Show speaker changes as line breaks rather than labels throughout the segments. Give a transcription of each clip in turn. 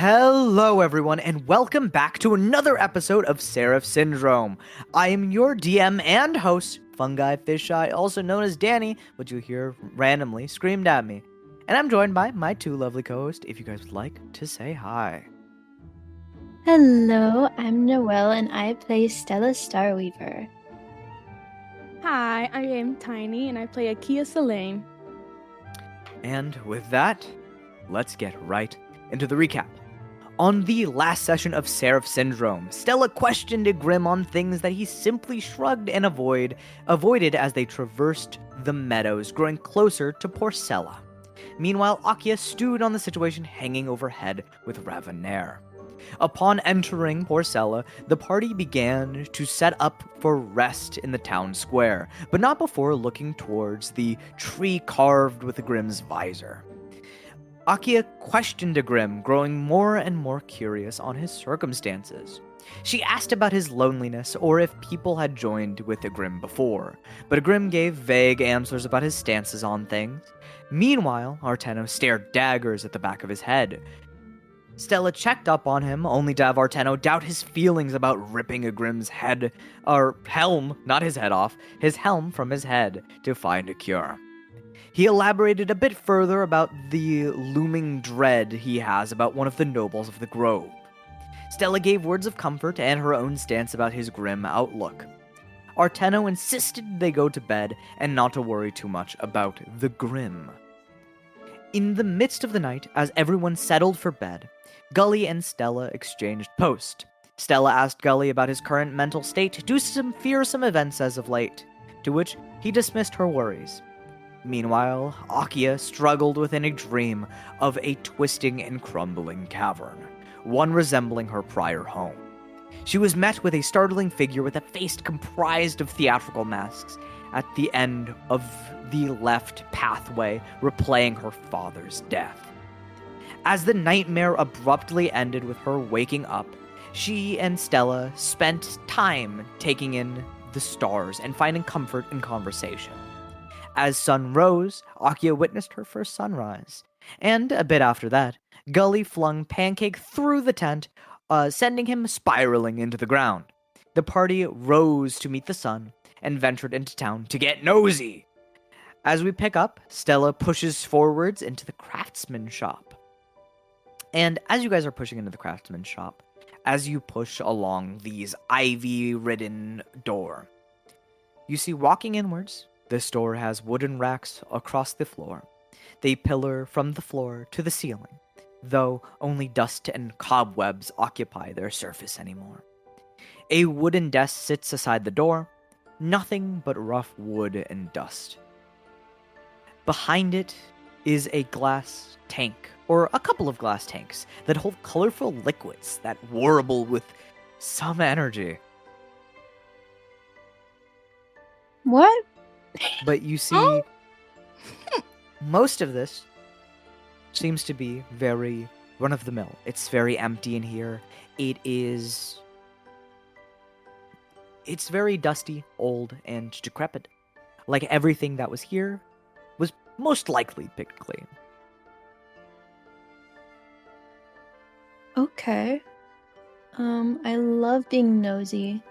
Hello, everyone, and welcome back to another episode of Seraph Syndrome. I am your DM and host, Fungi Fisheye, also known as Danny, which you hear randomly screamed at me. And I'm joined by my two lovely co-hosts, if you guys would like to say hi.
Hello, I'm Noelle and I play Stella Starweaver.
Hi, I am Tiny and I play Akia Selene.
And with that, let's get right into the recap. On the last session of Seraph Syndrome, Stella questioned Grim on things that he simply shrugged and avoided as they traversed the meadows, growing closer to Porcella. Meanwhile, Akia stewed on the situation hanging overhead with Ravanair. Upon entering Porcella, the party began to set up for rest in the town square, but not before looking towards the tree carved with Grim's visor. Akia questioned Grim, growing more and more curious on his circumstances. She asked about his loneliness or if people had joined with Grim before, but Grim gave vague answers about his stances on things. Meanwhile, Arteno stared daggers at the back of his head. Stella checked up on him, only to have Arteno doubt his feelings about ripping Grim's head, or helm, not his head off, his helm from his head to find a cure. He elaborated a bit further about the looming dread he has about one of the nobles of the grove. Stella gave words of comfort and her own stance about his grim outlook. Arteno insisted they go to bed and not to worry too much about the grim. In the midst of the night, as everyone settled for bed, Gully and Stella exchanged post. Stella asked Gully about his current mental state due to some fearsome events as of late, to which he dismissed her worries. Meanwhile, Akia struggled within a dream of a twisting and crumbling cavern, one resembling her prior home. She was met with a startling figure with a face comprised of theatrical masks at the end of the left pathway, replaying her father's death. As the nightmare abruptly ended with her waking up, she and Stella spent time taking in the stars and finding comfort in conversation. As sun rose, Akia witnessed her first sunrise, and a bit after that, Gully flung Pancake through the tent, sending him spiraling into the ground. The party rose to meet the sun and ventured into town to get nosy. As we pick up, Stella pushes forwards into the craftsman shop. And as you guys are pushing into the craftsman shop, as you push along these ivy-ridden door, you see walking inwards. The store has wooden racks across the floor. They pillar from the floor to the ceiling, though only dust and cobwebs occupy their surface anymore. A wooden desk sits aside the door, nothing but rough wood and dust. Behind it is a glass tank, or a couple of glass tanks, that hold colorful liquids that warble with some energy.
What?
But you see, most of this seems to be very run-of-the-mill. It's very empty in here. It's very dusty, old, and decrepit. Like everything that was here was most likely picked clean.
Okay. I love being nosy.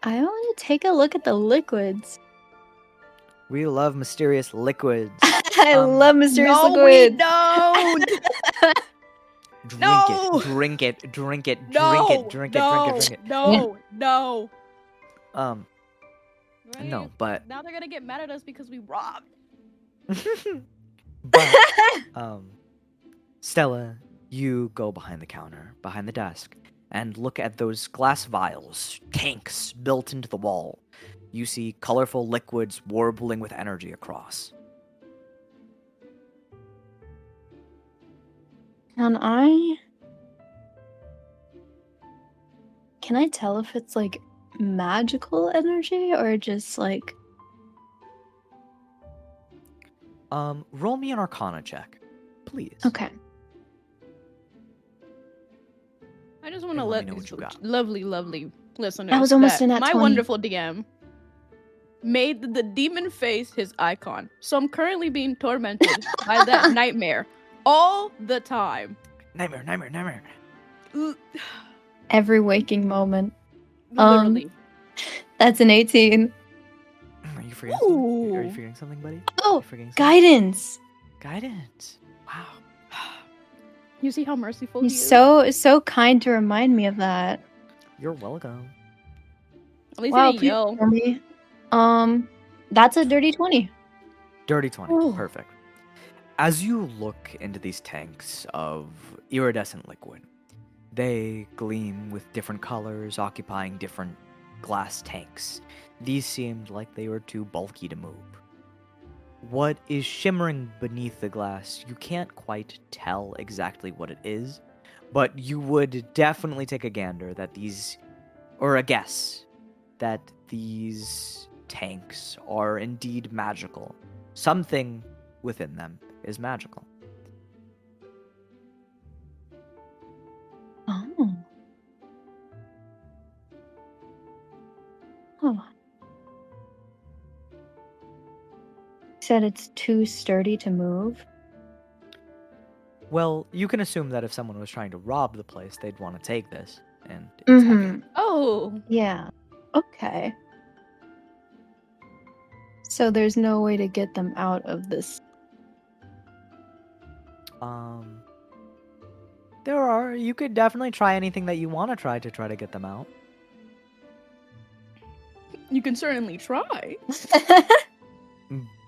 I want to take a look at the liquids.
We love mysterious liquids.
I love mysterious
No,
liquids.
we don't!
Drink it, drink it,
No!
drink
No!
it.
No! No! Right?
No, but
Now they're gonna get mad at us because we robbed.
but Stella, you go behind the counter, behind the desk, and look at those glass vials, tanks built into the wall. You see colorful liquids warbling with energy across.
Can I tell if it's like magical energy or just like...
Roll me an Arcana check, please.
Okay.
I just want to
And let
let
me know
these
what you got.
lovely listeners
That was almost
that
in that
my
20.
wonderful DM made the demon face his icon. So I'm currently being tormented by that nightmare all the time.
Nightmare.
Every waking moment.
Literally.
That's an 18.
Are you forgetting something? Are you
Ooh.
forgetting something, buddy?
Oh,
You forgetting something?
guidance.
Guidance. Wow.
You see how merciful
You're
he is?
so kind to remind me of that.
You're welcome.
At least
Wow,
he didn't
please
yell.
tell me. That's a dirty 20.
Dirty 20.
Oh.
Perfect. As you look into these tanks of iridescent liquid, they gleam with different colors, occupying different glass tanks. These seemed like they were too bulky to move. What is shimmering beneath the glass, you can't quite tell exactly what it is, but you would definitely take a gander that these, or a guess, that these tanks are indeed magical. Something within them is magical.
Oh. Oh. Said it's too sturdy to move.
Well, you can assume that if someone was trying to rob the place, they'd want to take this, and it's heavy.
Oh.
Yeah. Okay. So there's no way to get them out of this.
There are. You could definitely try anything that you want to try to get them out.
You can certainly try.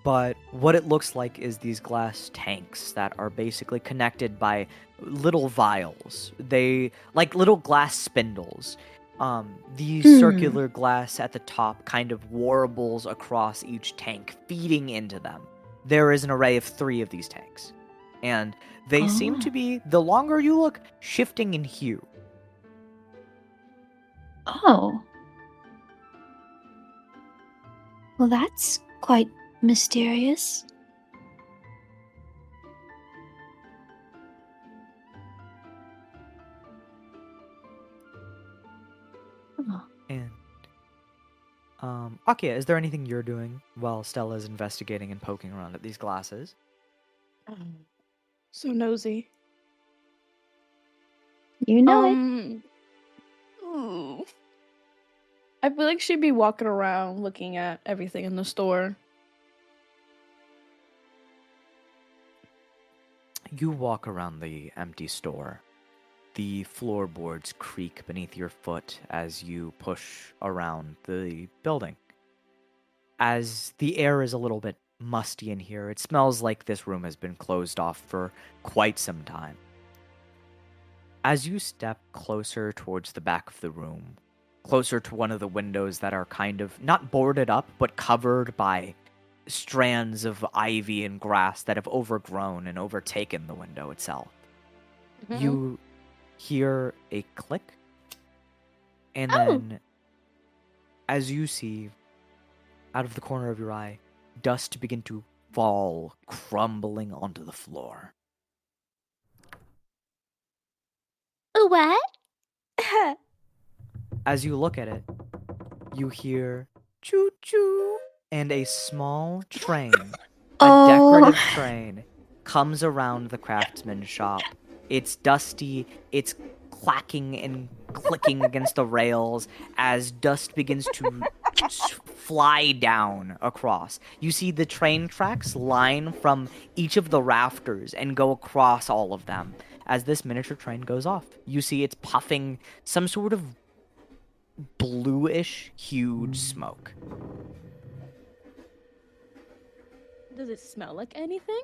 But what it looks like is these glass tanks that are basically connected by little vials. They like little glass spindles. The circular glass at the top kind of warbles across each tank, feeding into them. There is an array of 3 of these tanks, and they seem to be, the longer you look, shifting in hue.
Oh. Well, that's quite mysterious. Oh.
And Akia, is there anything you're doing while Stella's investigating and poking around at these glasses?
So nosy.
You know it.
Ooh. I feel like she'd be walking around looking at everything in the store.
You walk around the empty store. The floorboards creak beneath your foot as you push around the building. As the air is a little bit musty in here, it smells like this room has been closed off for quite some time. As you step closer towards the back of the room, closer to one of the windows that are kind of not boarded up, but covered by strands of ivy and grass that have overgrown and overtaken the window itself, you hear a click, and then as you see out of the corner of your eye, dust begin to fall, crumbling onto the floor.
What?
As you look at it, you hear choo-choo, and a small train, a decorative train, comes around the craftsman's shop. It's dusty, it's clacking and clicking against the rails as dust begins to fly down across. You see the train tracks line from each of the rafters and go across all of them. As this miniature train goes off, you see it's puffing some sort of bluish, huge smoke.
Does it smell like anything?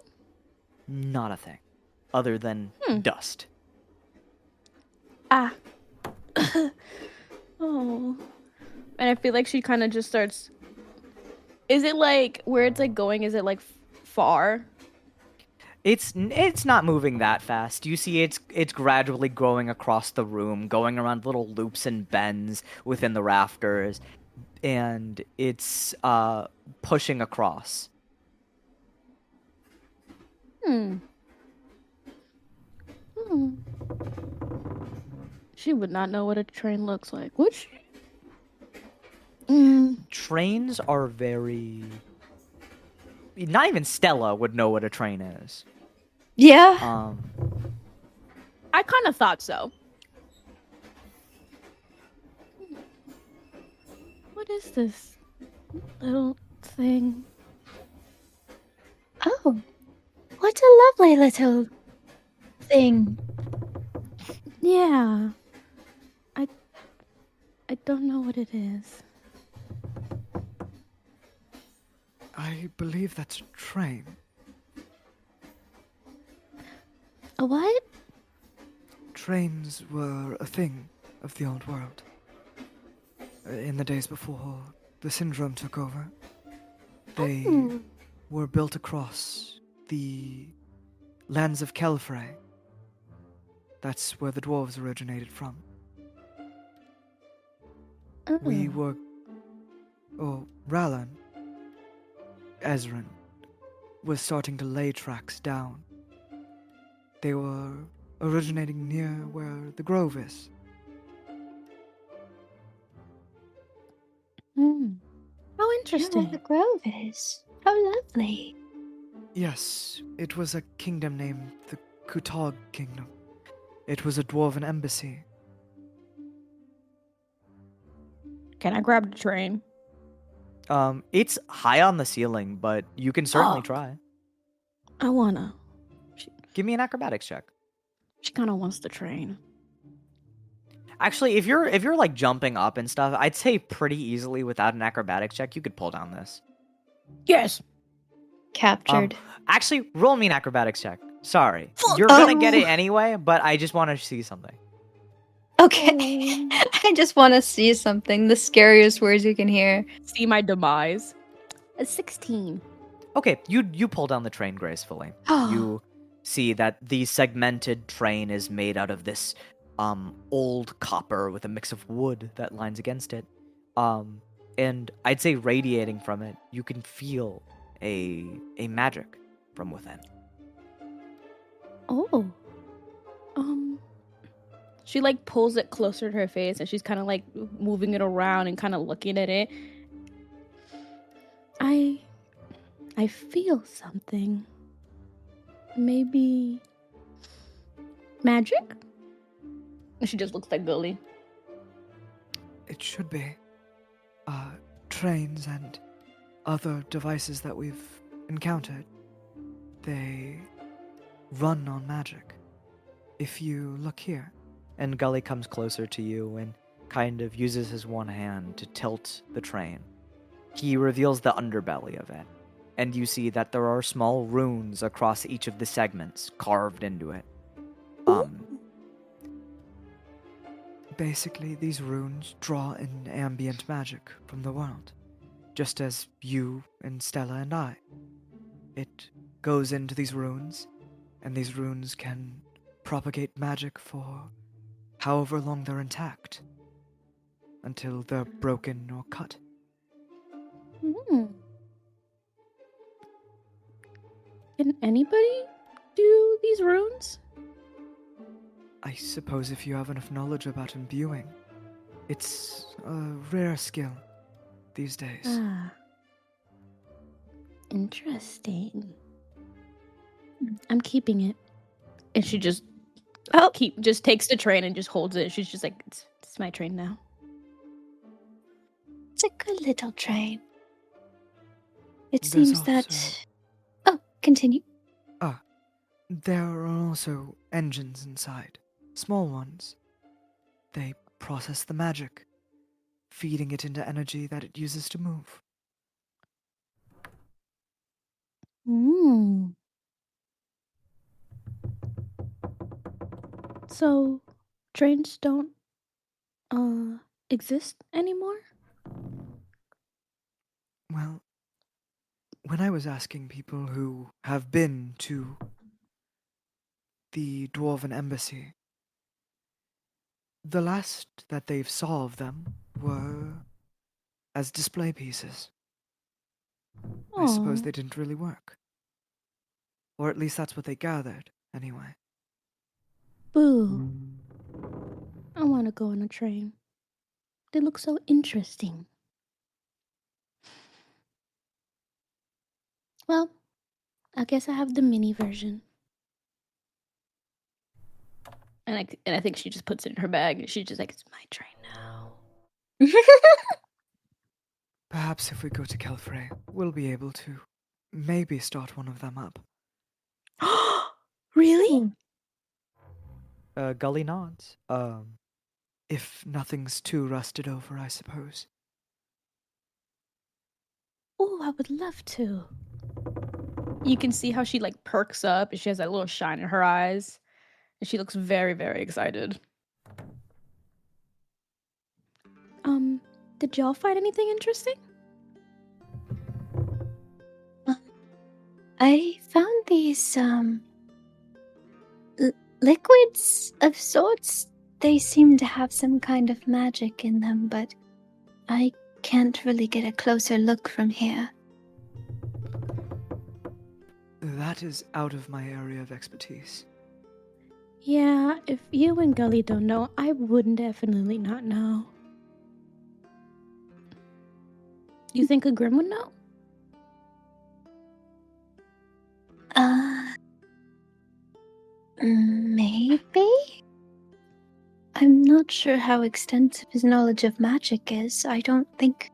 Not a thing, other than dust.
Ah. Oh. And I feel like she kind of just starts... Is it like, where it's like going, is it like far?
It's not moving that fast. You see it's gradually growing across the room, going around little loops and bends within the rafters, and it's pushing across.
She would not know what a train looks like, would she?
Trains are very... Not even Stella would know what a train is.
Yeah.
I kind of thought so. What is this little thing?
Oh, what a lovely little thing.
Yeah. I don't know what it is.
I believe that's a train.
A what?
Trains were a thing of the old world. In the days before the syndrome took over, they were built across the lands of Kelfrey. That's where the dwarves originated from. We were... Ralan, Ezran, was starting to lay tracks down. They were originating near where the grove is.
How
You know where
interesting.
the grove is. How lovely.
Yes, it was a kingdom named the Kutog Kingdom. It was a dwarven embassy.
Can I grab the train?
It's high on the ceiling, but you can certainly
Oh.
try.
I wanna.
Give me an acrobatics check.
She kind of wants the train.
Actually, if you're like jumping up and stuff, I'd say pretty easily without an acrobatics check, you could pull down this.
Yes.
Captured.
Actually, roll me an acrobatics check. Sorry,
Fuck.
you're gonna get it anyway, but I just want to see something.
Okay. I just want to see something. The scariest words you can hear.
See my demise. A 16.
Okay, you pull down the train gracefully. You see that the segmented train is made out of this old copper with a mix of wood that lines against it. And I'd say radiating from it, you can feel a magic from within.
Oh. She like pulls it closer to her face and she's kind of like moving it around and kind of looking at it. I feel something. Maybe magic? And she just looks like Gully.
It should be. Trains and other devices that we've encountered, they run on magic. If you look here, and Gully comes closer to you and kind of uses his one hand to tilt the train. He reveals the underbelly of it, and you see that there are small runes across each of the segments carved into it. Basically, these runes draw in ambient magic from the world, just as you and Stella and I. It goes into these runes, and these runes can propagate magic for however long they're intact, until they're broken or cut.
Can anybody do these runes?
I suppose if you have enough knowledge about imbuing, it's a rare skill these days.
Interesting. I'm keeping it. And she just just takes the train and just holds it. She's just like, it's my train now.
It's a good little train. It
There's
seems that... Oh, continue.
There are also engines inside, small ones. They process the magic, feeding it into energy that it uses to move.
So, trains don't exist anymore?
Well, when I was asking people who have been to the Dwarven Embassy, the last that they've saw of them were as display pieces. I suppose they didn't really work. Or at least that's what they gathered, anyway.
Boo. I want to go on a train. They look so interesting. Well, I guess I have the mini version. And I think she just puts it in her bag, and she's just like, "It's my train now."
Perhaps if we go to Kelfrey, we'll be able to maybe start one of them up.
Really?
Gully nods. If nothing's too rusted over, I suppose.
Oh, I would love to. You can see how she like perks up, and she has that little shine in her eyes, and she looks very, very excited. Did y'all find anything interesting?
I found these liquids of sorts. They seem to have some kind of magic in them, but I can't really get a closer look from here.
That is out of my area of expertise.
Yeah, if you and Gully don't know, I would definitely not know. You think a Grim would know?
Maybe? I'm not sure how extensive his knowledge of magic is. I don't think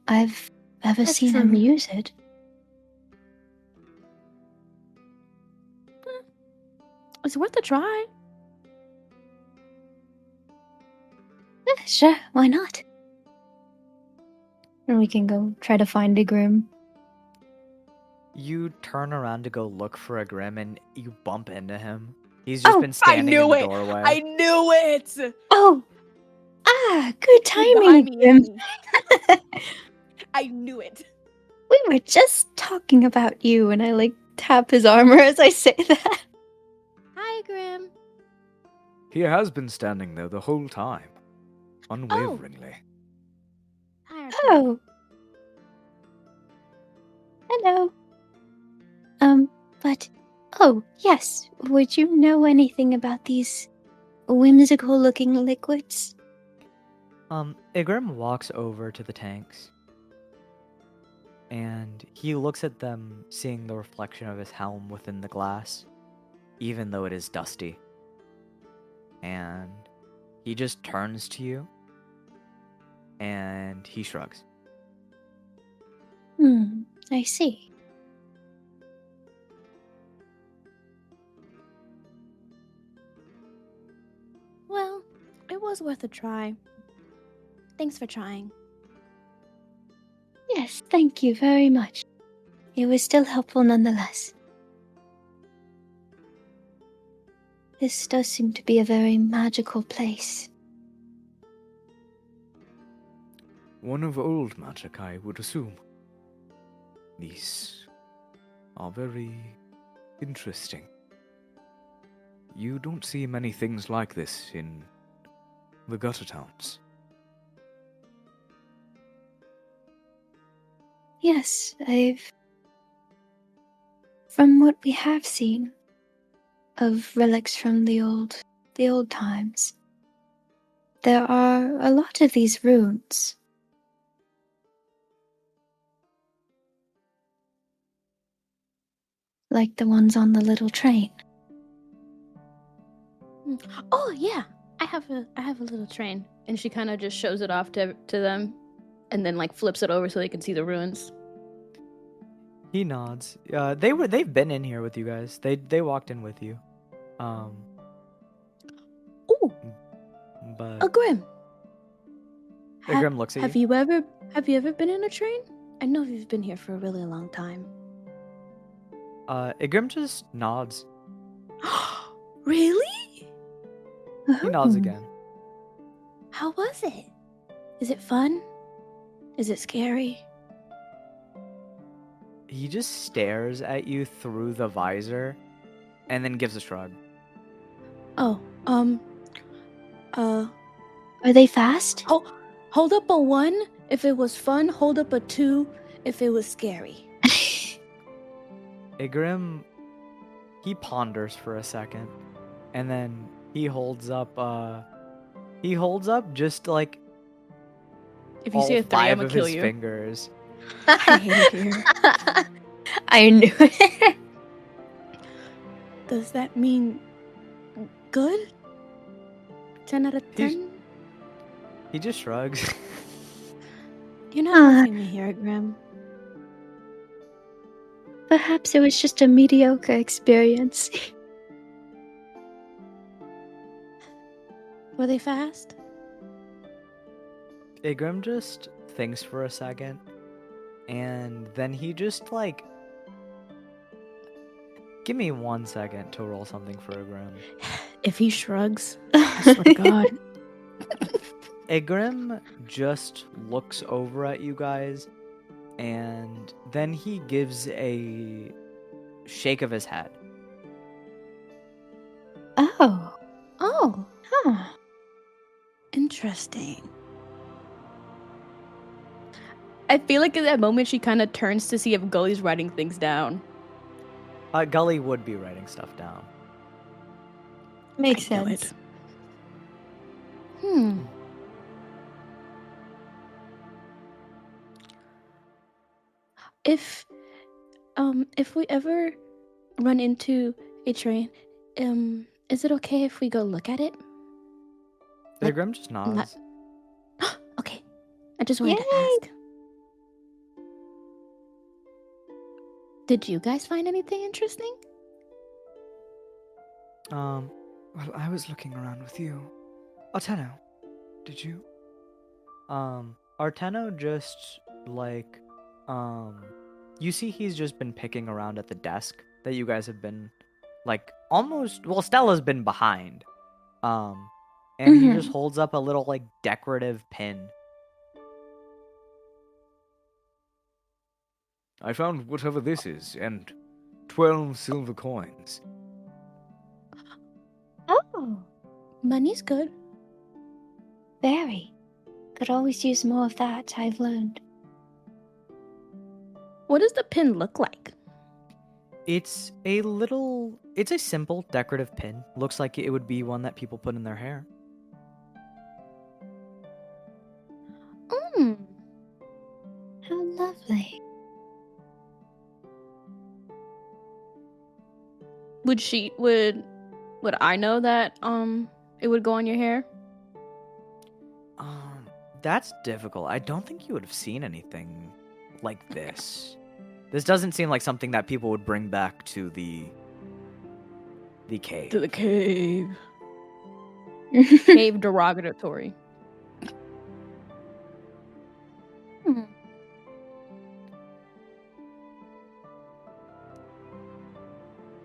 I've ever
That's
seen him
true.
use it.
It's worth a try.
Sure, why not? And we can go try to find a Grim.
You turn around to go look for a Grim, and you bump into him. He's just been
I
standing in
knew
the
it!
doorway.
I knew it!
Oh! Good
Behind
timing, Grim.
me. I knew it.
We were just talking about you, and I tap his armor as I say that.
Hi, Grim.
He has been standing there the whole time, unwaveringly.
Hi,
Oh. Hello. But, yes, would you know anything about these whimsical-looking liquids?
Igrim walks over to the tanks, and he looks at them, seeing the reflection of his helm within the glass, even though it is dusty. And he just turns to you, and he shrugs.
I see.
Well, it was worth a try. Thanks for trying.
Yes, thank you very much. It was still helpful nonetheless. This does seem to be a very magical place.
One of old magic, I would assume. These are very interesting. You don't see many things like this in the gutter towns.
Yes, from what we have seen of relics from the old times, there are a lot of these runes. Like the ones on the little train.
Oh yeah, I have a little train, and she kind of just shows it off to them, and then flips it over so they can see the ruins.
He nods. They've been in here with you guys. They walked in with you.
Ooh,
But
a Grim.
Grim looks at you.
Have you ever been in a train? I know you've been here for a really long time.
Igrim just nods.
Really?
He nods again.
How was it? Is it fun? Is it scary?
He just stares at you through the visor, and then gives a shrug.
Oh,
Are they fast?
Hold up a 1 if it was fun. Hold up a 2 if it was scary.
Igrim, he ponders for a second, and then he holds up just
If you
all
see a 3,
5
I'm gonna
of
kill
his
you.
fingers.
I hate it here.
I knew it.
Does that mean Good? 10 out of 10?
He just shrugs.
You're not helping me here, Grim.
Perhaps it was just a mediocre experience.
Were they fast?
Igrim just thinks for a second, and then he just, like... Give me 1 second to roll something for Igrim.
If he shrugs, I swear to God.
Igrim just looks over at you guys, and then he gives a shake of his head.
Oh.
Oh,
Huh.
interesting. I feel like in that moment she kind of turns to see if Gully's writing things down.
Gully would be writing stuff down.
Makes
I knew
sense.
it. If we ever run into a train, is it okay if we go look at it? Like,
Igrim just nods.
Okay. I just wanted to ask. Did you guys find anything interesting?
Well, I was looking around with you. Arteno, did you? Arteno just, like, you see he's just been picking around at the desk that you guys have been, like, almost, well, Stella's been behind. And he just holds up a little, like, decorative pin. I found whatever this is, and 12 silver coins.
Oh,
Money's good.
very. Could always use more of that, I've learned.
What does the pin look like?
It's a simple decorative pin. Looks like it would be one that people put in their hair.
How lovely.
Would I know that it would go on your hair?
That's difficult. I don't think you would have seen anything like this. This doesn't seem like something that people would bring back to the cave.
To the cave. Cave derogatory.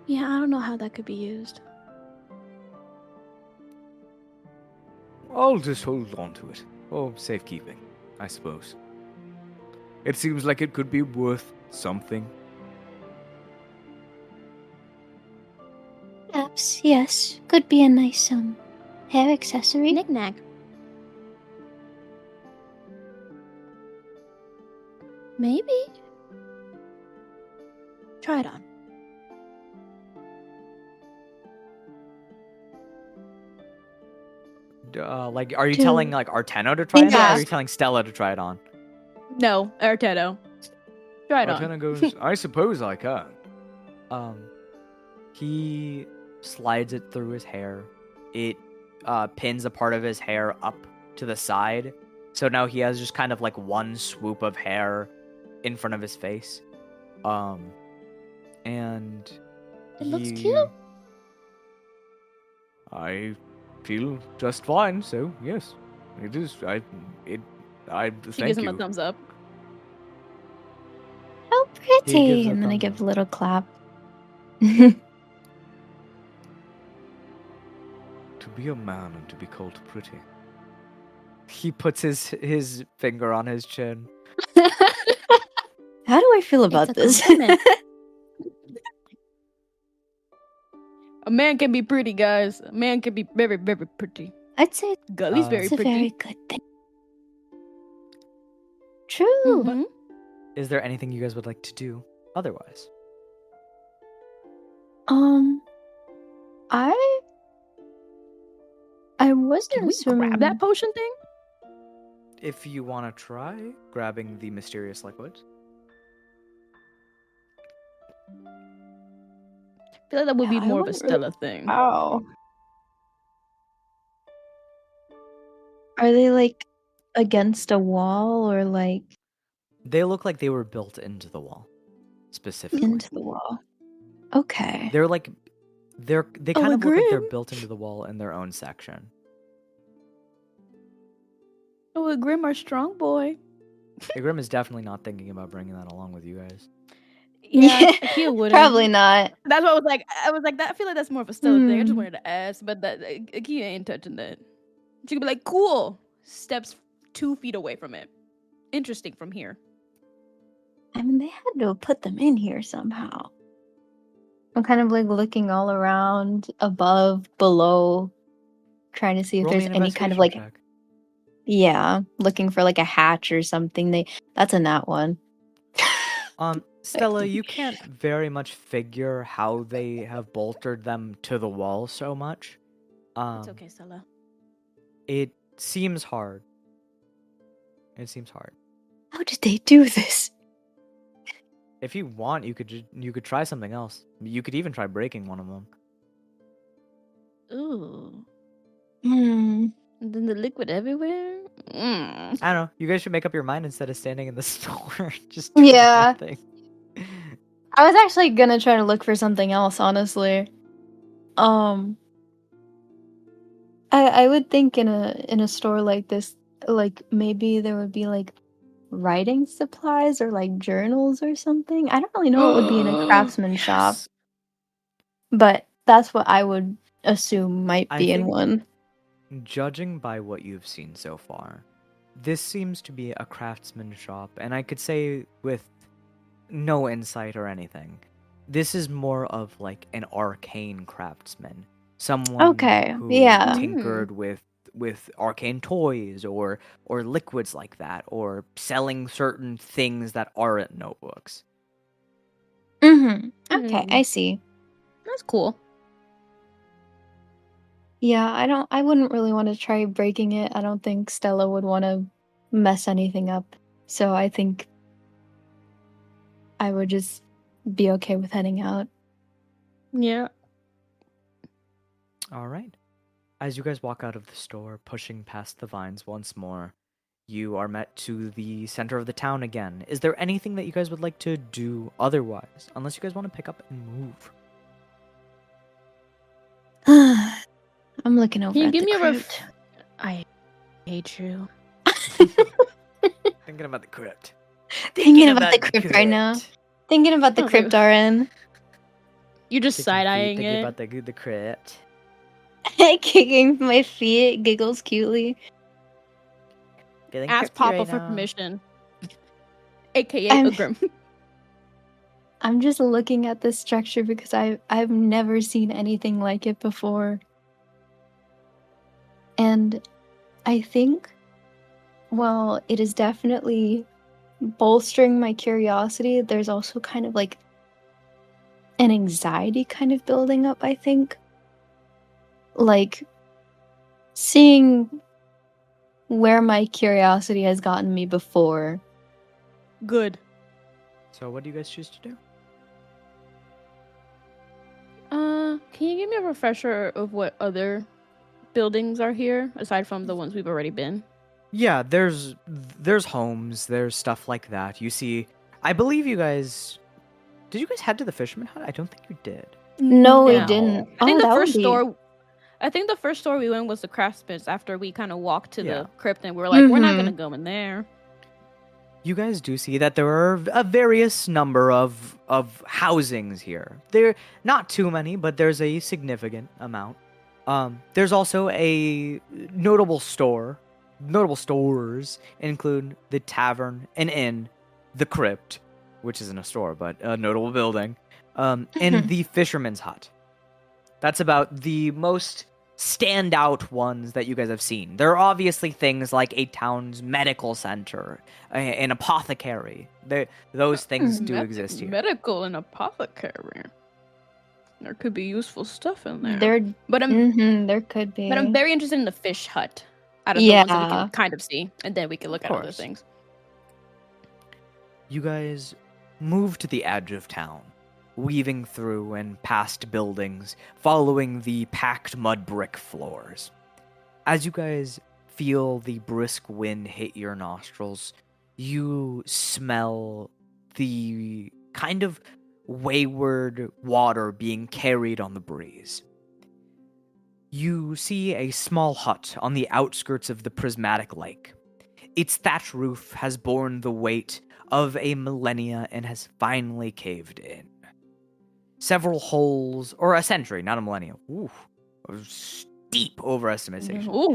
Yeah, I don't know how that could be used.
I'll just hold on to it. For safekeeping, I suppose. It seems like it could be worth something.
Perhaps, yes. Could be a nice, hair accessory.
Knick-knack. Maybe. Try it on.
Like, are you telling, like, Arteno to try it on, or are you telling Stella to try it on?
No, Arteno. Try it on.
Arteno goes, I suppose I can.
He slides it through his hair. It pins a part of his hair up to the side. So now he has just kind of like one swoop of hair in front of his face. And
it looks cute.
I feel just fine, so yes. It is. I
She
thank
gives him
you.
a thumbs up.
How
He
pretty!
gives a
And then I
thumb
give
up.
a little clap.
To be a man and to be called pretty.
he puts his finger on his chin.
How do I feel about
It's a
this?
compliment. A man can be pretty, guys. A man can be very, very pretty.
I'd say
Gully's very
it's a
pretty.
very good thing. True.
Mhm.
Is there anything you guys would like to do otherwise?
I wasn't
Can we
assuming...
grab that potion thing?
If you want to try grabbing the mysterious liquid.
I feel like that would be
Yeah, I
more of a
wouldn't
Stella thing.
Oh. Are they like against a wall or like
They look like they were built into the wall, specifically.
into the wall? Okay.
They're like they
Oh,
kind
a
of look like they're
Grim.
built into the wall in their own section.
Oh, a Grim, our strong boy.
The Grim is definitely not thinking about bringing that along with you guys.
Yeah, Akia wouldn't.
Probably not.
That's what I was like. That I feel like that's more of a Stella thing. I just
Hmm.
wanted to ask, but that Akia ain't touching that. She could be like, cool. Steps 2 feet away from it. Interesting from here.
I mean, they had to have put them in here somehow. I'm kind of like looking all around, above, below, trying to see if
Roll me
there's
an
any kind of
investigation
like,
check.
yeah, looking for like a hatch or something. That's a nat one.
Stella, you can't very much figure how they have bolstered them to the wall so much.
It's okay, Stella.
It seems hard. It seems hard.
How did they do this?
If you want, you could try something else. You could even try breaking one of them.
Ooh.
Hmm.
And then the liquid everywhere? Mm.
I don't know. You guys should make up your mind instead of standing in the store. Just try
Yeah.
something.
I was actually gonna try to look for something else, honestly. I would think in a store like this, like maybe there would be like writing supplies or like journals or something. I don't really know what would be in a craftsman shop,
Yes.
but that's what I would assume might
I
be in
think-
one.
Judging by what you've seen so far, this seems to be a craftsman shop, and I could say with no insight or anything, this is more of like an arcane craftsman. Someone
Okay,
who
yeah.
tinkered with arcane toys or liquids like that, or selling certain things that aren't notebooks.
Mm-hmm. Okay,
Hmm.
I see.
That's cool.
Yeah, I wouldn't really want to try breaking it. I don't think Stella would want to mess anything up. So I think I would just be okay with heading out.
Yeah.
All right. As you guys walk out of the store, pushing past the vines once more, you are met to the center of the town again. Is there anything that you guys would like to do otherwise? Unless you guys want to pick up and move.
I'm looking over
Can you
at
give
the
me a
crypt.
I hate you.
Thinking about the crypt.
Thinking about the crypt right now. Thinking about the
Okay.
crypt, RN.
You're just side-eyeing
Thinking
it.
about the crypt.
Kicking my feet, giggles cutely.
Feeling
Ask
crypty
Papa
right
for
now.
permission. AKA
I'm-
a Grim.
I'm just looking at this structure because I've never seen anything like it before. And I think, well, it is definitely bolstering my curiosity. There's also kind of like an anxiety kind of building up, I think. Like, seeing where my curiosity has gotten me before.
Good.
So what do you guys choose to do?
Can you give me a refresher of what other buildings are here aside from the ones we've already been?
Yeah, there's homes, there's stuff like that. You see, I believe you guys. Did you guys head to the fisherman hut? I don't think you did.
No, we didn't.
I think
Oh,
the
that would
first
be-
store. I think the first store we went was the craftsman's after we kind of walked to
Yeah.
the crypt and we were like, we're not
Mhm.
gonna go in there.
You guys do see that there are a various number of housings here. There not too many, but there's a significant amount. There's also a notable store. Notable stores include the tavern, an inn, the crypt, which isn't a store but a notable building, and the fisherman's hut. That's about the most standout ones that you guys have seen. There are obviously things like a town's medical center, an apothecary. Those things do exist here.
Medical and apothecary. There could be useful stuff in there.
There,
But I'm
there could be.
but I'm very interested in the fish hut. Out of the ones that we
Yeah.
can kind of see, and then we can look
Of
at other
course.
things.
You guys move to the edge of town, weaving through and past buildings, following the packed mud brick floors. As you guys feel the brisk wind hit your nostrils, you smell the kind of wayward water being carried on the breeze. You see a small hut on the outskirts of the prismatic lake. Its thatch roof has borne the weight of a millennia and has finally caved in. Several holes, or a century, not a millennia. Ooh, a steep overestimation.
Ooh.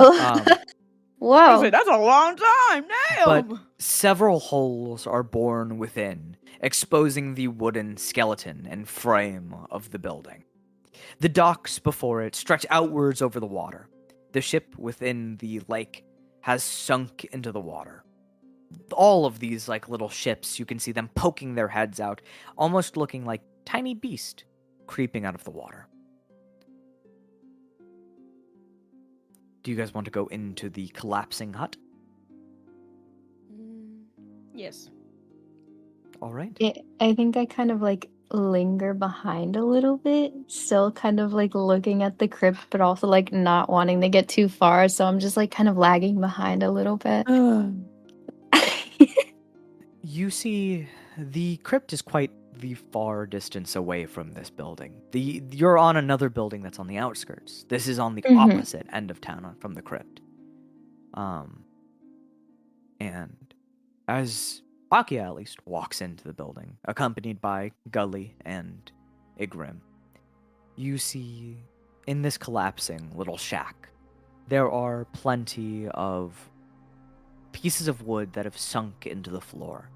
Whoa.
That's a long time.
But
Damn.
several holes are born within, exposing the wooden skeleton and frame of the building. The docks before it stretch outwards over the water. The ship within the lake has sunk into the water. All of these like little ships, you can see them poking their heads out, almost looking like tiny beasts creeping out of the water. Do you guys want to go into the collapsing hut?
Yes.
All right.
I think I kind of like linger behind a little bit, still kind of like looking at the crypt, but also like not wanting to get too far. So I'm just like kind of lagging behind a little bit.
You see, the crypt is quite the far distance away from this building. You're on another building that's on the outskirts. This is on the opposite end of town from the crypt. And as Akia at least walks into the building, accompanied by Gully and Igrim, you see in this collapsing little shack, there are plenty of pieces of wood that have sunk into the floor.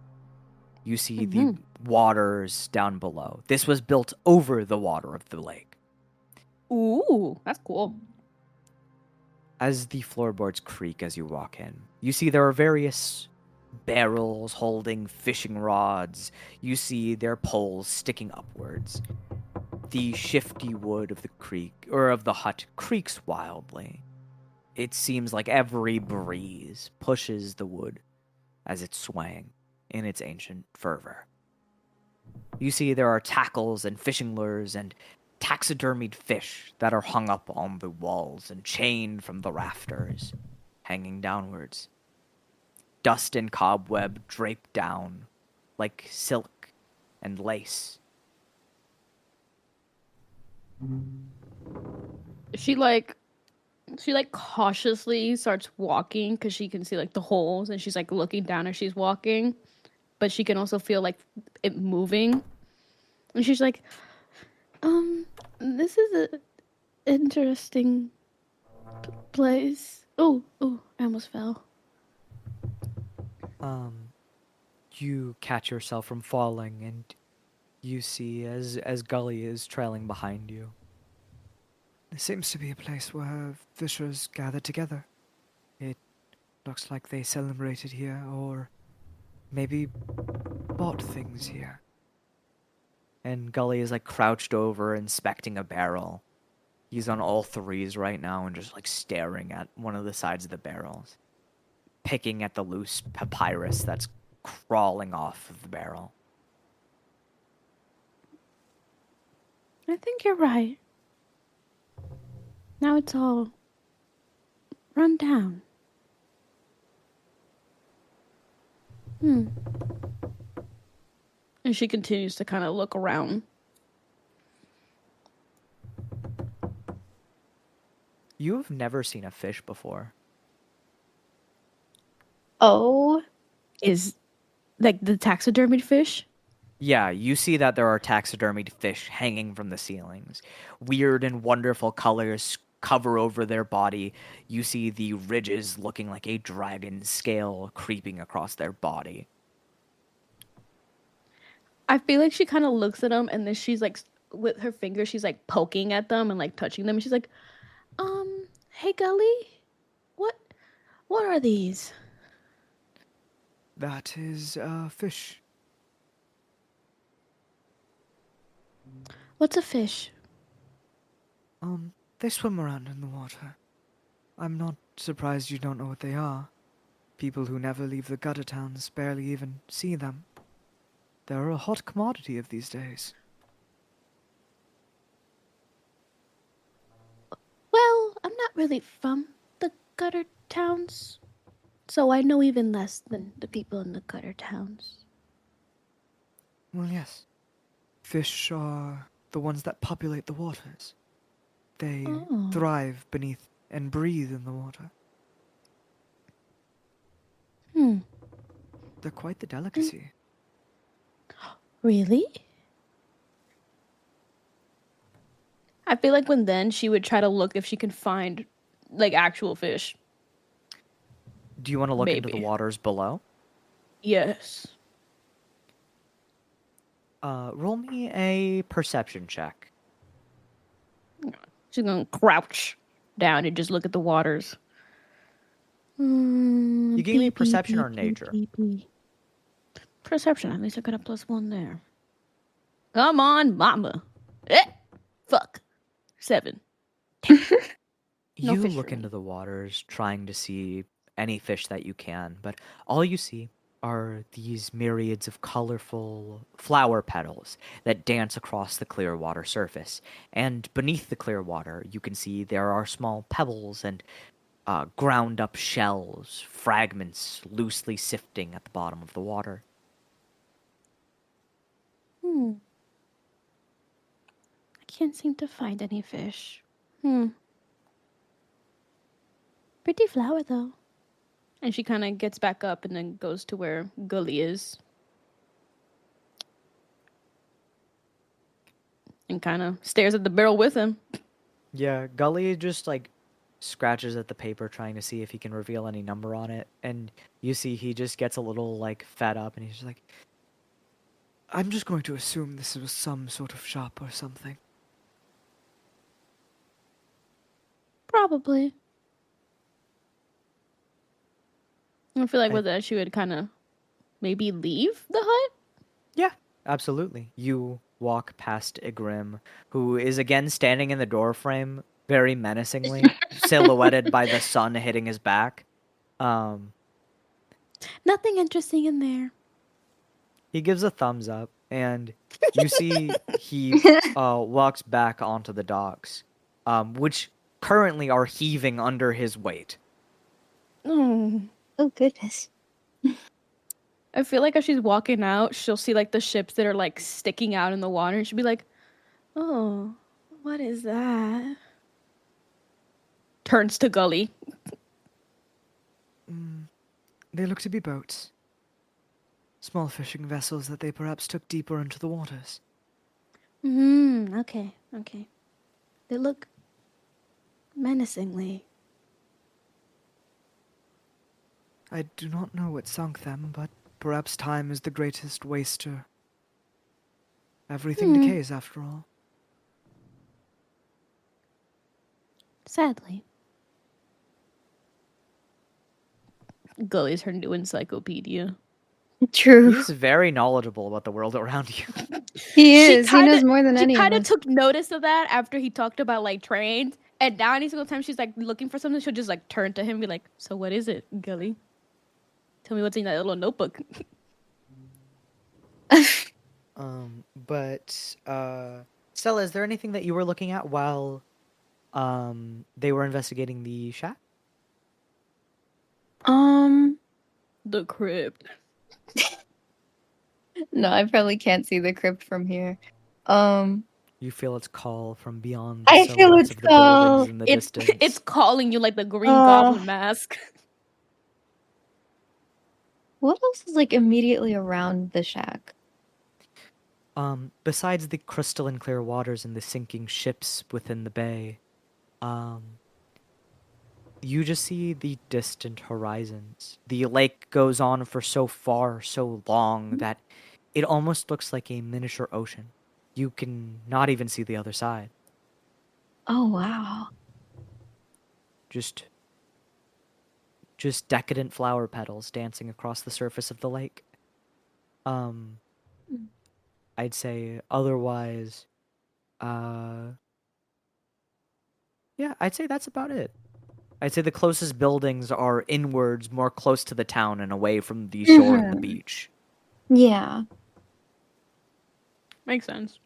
You see the waters down below. This was built over the water of the lake.
Ooh, that's cool.
As the floorboards creak as you walk in, you see there are various barrels holding fishing rods. You see their poles sticking upwards. The shifty wood of the creek or of the hut creaks wildly. It seems like every breeze pushes the wood as it's swaying in its ancient fervor. You see there are tackles and fishing lures and taxidermied fish that are hung up on the walls and chained from the rafters, hanging downwards. Dust and cobweb draped down like silk and lace.
She cautiously starts walking because she can see like the holes, and she's like looking down as she's walking, but she can also feel like it moving, and she's like, this is a interesting place. Oh, I almost fell.
You catch yourself from falling, and you see as Gully is trailing behind you.
It seems to be a place where fishers gather together. It looks like they celebrated here, or maybe bought things here.
And Gully is like crouched over, inspecting a barrel. He's on all threes right now and just like staring at one of the sides of the barrels, picking at the loose papyrus that's crawling off of the barrel.
I think you're right. Now it's all run down. And she continues to kind of look around.
You've never seen a fish before.
Oh.
Is like the taxidermied fish?
Yeah, you see that there are taxidermied fish hanging from the ceilings. Weird and wonderful colors cover over their body. You see the ridges looking like a dragon scale creeping across their body.
I feel like she kind of looks at them, and then she's like, with her finger, she's like poking at them and like touching them. And she's like, hey Gully, what are these?
That is fish.
What's a fish?
They swim around in the water. I'm not surprised you don't know what they are. People who never leave the gutter towns barely even see them. They're a hot commodity of these days.
Well, I'm not really from the gutter towns, so I know even less than the people in the gutter towns.
Well, yes. Fish are the ones that populate the waters. They
Oh.
thrive beneath and breathe in the water.
Hmm.
They're quite the delicacy.
Really? I feel like when then she would try to look if she can find like actual fish.
Do you want to look into the
Maybe.
waters below?
Yes.
Roll me a perception check.
She's gonna crouch down and just look at the waters. You
You gave me perception or nature?
Perception. At least I got a +1 there. Come on, mama. Fuck. 7. No
You
fish
look
for
into
me.
the waters trying to see any fish that you can, but all you see are these myriads of colorful flower petals that dance across the clear water surface. And beneath the clear water, you can see there are small pebbles and ground up shells, fragments loosely sifting at the bottom of the water.
I can't seem to find any fish. Pretty flower though. And she kind of gets back up and then goes to where Gully is. And kind of stares at the barrel with him.
Yeah, Gully just like scratches at the paper trying to see if he can reveal any number on it, and you see he just gets a little like fed up and he's just like,
I'm just going to assume this was some sort of shop or something.
Probably. I feel like
I-
with that she would kind of maybe leave the hut.
yeah, absolutely. You walk past Igrim, who is again standing in the doorframe, very menacingly, silhouetted by the sun hitting his back.
Nothing interesting in there.
He gives a thumbs up, and you see he walks back onto the docks, which currently are heaving under his weight.
Oh.
Oh goodness.
I feel like as she's walking out, she'll see like the ships that are like sticking out in the water, and she'll be like, "Oh, what is that?" Turns to Gully.
They look to be boats. Small fishing vessels that they perhaps took deeper into the waters.
Okay. They look menacingly.
I do not know what sunk them, but perhaps time is the greatest waster. Everything decays after all.
Sadly. Gully's her new encyclopedia.
True.
He's very knowledgeable about the world around you.
He is. He knows more than any
She
of
kind of
us.
took notice of that after he talked about like trains. And now any single time she's like looking for something, she'll just like turn to him and be like, "So what is it, Gully? Tell me what's in that little notebook."
But Stella, is there anything that you were looking at while they were investigating the shack?
The crypt.
No, I probably can't see the crypt from here.
You feel its call from beyond the
I feel
silhouettes
its
of the buildings
call.
in the distance.
It's calling you like the Green Goblin mask.
What else is like immediately around the shack?
Besides the crystalline clear waters and the sinking ships within the bay, you just see the distant horizons. The lake goes on for so far, so long, that it almost looks like a miniature ocean. You can not even see the other side.
Oh wow.
Just decadent flower petals dancing across the surface of the lake. I'd say otherwise, yeah, I'd say that's about it. I'd say the closest buildings are inwards, more close to the town and away from the shore and the beach.
Yeah.
Makes sense.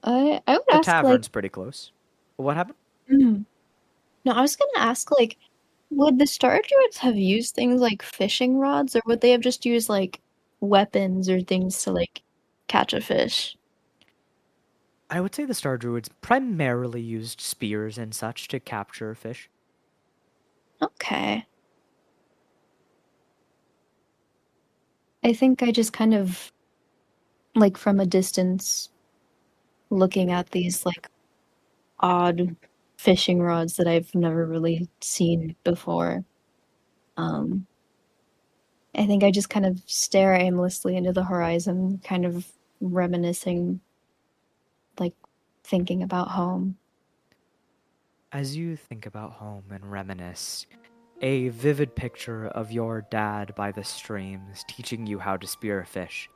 I would
The
ask
tavern's pretty close. What happened?
No, I was gonna ask, like, would the Star Druids have used things like fishing rods, or would they have just used, like, weapons or things to, like, catch a fish?
I would say the Star Druids primarily used spears and such to capture fish.
Okay. I think I just kind of, like, from a distance, looking at these, like, odd fishing rods that I've never really seen before. Um, I think I just kind of stare aimlessly into the horizon, kind of reminiscing, like, thinking about home.
As you think about home and reminisce, a vivid picture of your dad by the streams teaching you how to spear a fish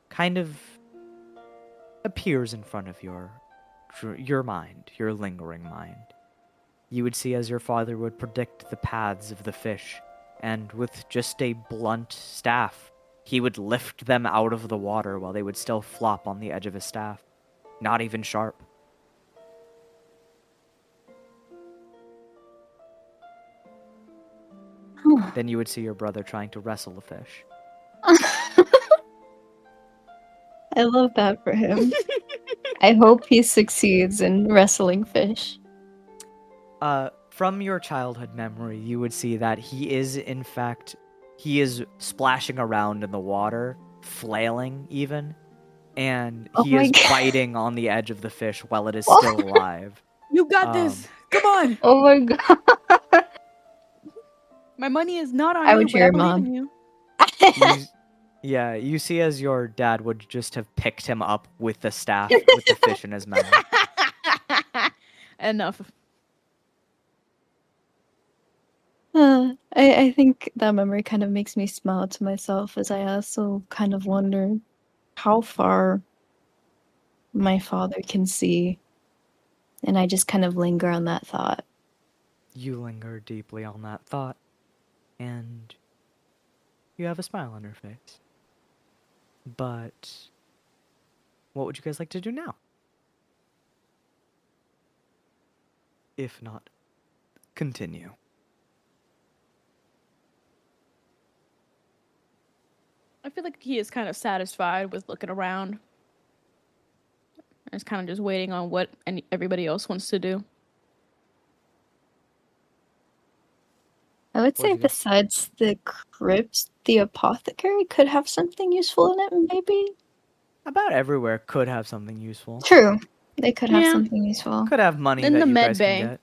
kind of appears in front of your mind, your lingering mind. You would see as your father would predict the paths of the fish, and with just a blunt staff, he would lift them out of the water while they would still flop on the edge of his staff, not even sharp. Then you would see your brother trying to wrestle a fish.
I love that for him. I hope he succeeds in wrestling fish.
From your childhood memory, you would see that he is, in fact, he is splashing around in the water, flailing even, and
Oh
he
my
is
God.
biting on the edge of the fish while it is
Oh.
still alive.
You got this. Come on.
Oh my God.
My money is not on
I
you,
would
but I
cheer,
believe
Mom.
in you.
You see as your dad would just have picked him up with the staff with the fish in his mouth.
Enough.
I think that memory kind of makes me smile to myself as I also kind of wonder how far my father can see. And I just kind of linger on that thought.
You linger deeply on that thought, and you have a smile on your face. But what would you guys like to do now? If not, continue.
I feel like he is kind of satisfied with looking around. And is kind of just waiting on what everybody else wants to do.
I would say
What'd you do?
besides the crypt, the apothecary could have something useful in it, maybe?
About everywhere could have something useful.
True. They could have
Yeah.
something useful.
Could have money
Then
that
the
you
med
guys
bay.
can get.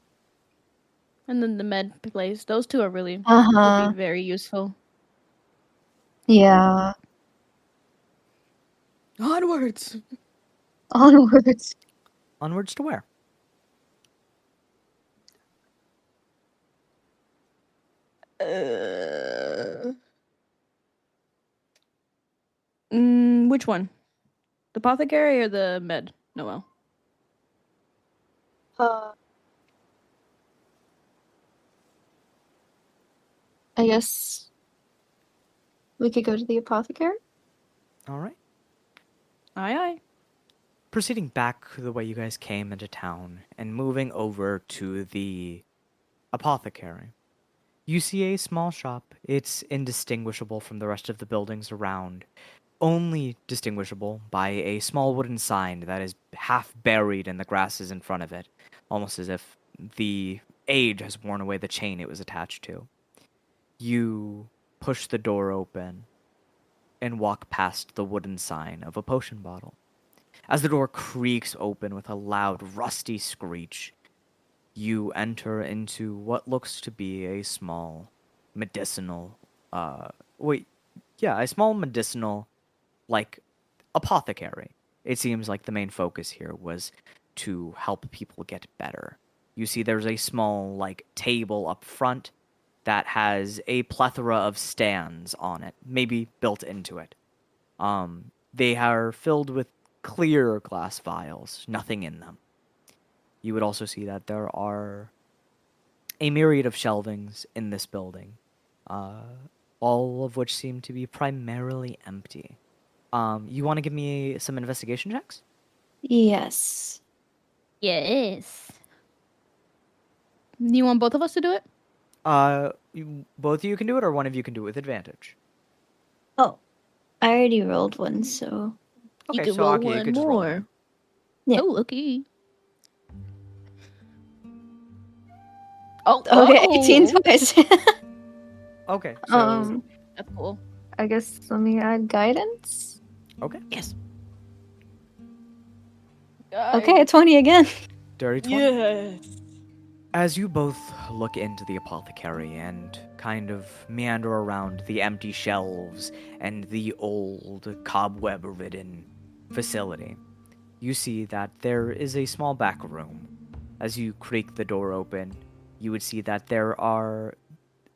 And then the med place. Those two are really would
Uh-huh.
be very useful.
Yeah.
Onwards.
Onwards.
Onwards to where?
Which one? The apothecary or the med? Noel.
I guess we could go to the apothecary?
All right.
Aye, aye.
Proceeding back the way you guys came into town and moving over to the apothecary, you see a small shop. It's indistinguishable from the rest of the buildings around, only distinguishable by a small wooden sign that is half buried in the grasses in front of it, almost as if the age has worn away the chain it was attached to. You push the door open and walk past the wooden sign of a potion bottle. As the door creaks open with a loud, rusty screech, you enter into what looks to be a small medicinal, a small medicinal, like, apothecary. It seems like the main focus here was to help people get better. You see there's a small, like, table up front that has a plethora of stands on it, maybe built into it. They are filled with clear glass vials, nothing in them. You would also see that there are a myriad of shelvings in this building, all of which seem to be primarily empty. You want to give me some investigation checks?
Yes.
Yes. Do you want both of us to do it?
Both of you can do it, or one of you can do it with advantage.
Oh, I already rolled one, so
You
Okay,
can
so
roll
Aki, you
one
could just roll
more.
again.
Yeah.
Oh, looky. Oh,
okay,
oh.
18 twice.
Okay, so
That's cool.
I guess let me add guidance.
okay,
Yes.
Okay, a 20 again.
dirty 20.
Yes.
As you both look into the apothecary and kind of meander around the empty shelves and the old cobweb-ridden facility, you see that there is a small back room. As you creak the door open, you would see that there are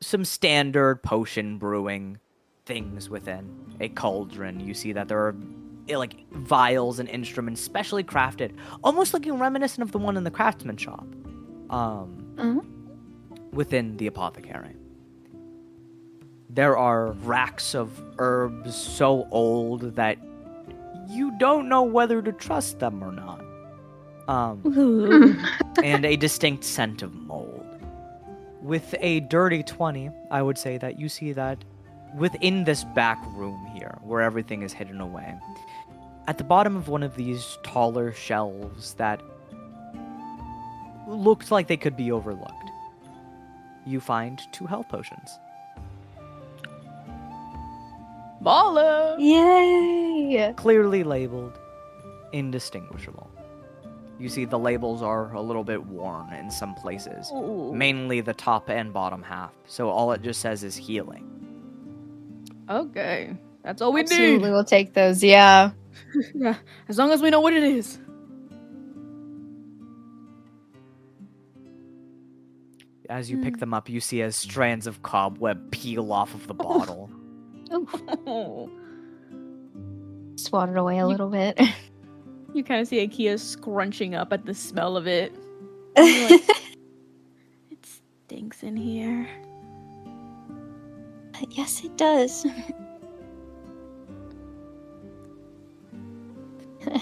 some standard potion brewing things within a cauldron. You see that there are like vials and instruments specially crafted, almost looking reminiscent of the one in the craftsman shop. Within the apothecary. There are racks of herbs so old that you don't know whether to trust them or not. And a distinct scent of mold. With a dirty 20, I would say that you see that within this back room here, where everything is hidden away, at the bottom of one of these taller shelves that looked like they could be overlooked, you find 2 health potions.
Baller.
Yay!
Clearly labeled, indistinguishable. You see the labels are a little bit worn in some places,
Ooh.
mainly the top and bottom half, so all it just says is healing.
Okay. That's all we
Absolutely,
need.
we'll take those. Yeah.
Yeah. As long as we know what it is.
As you pick them up, you see as strands of cobweb peel off of the bottle.
Oh.
Swat it away a little bit.
You kind of see Ikea scrunching up at the smell of it. It stinks in here.
Yes, it does.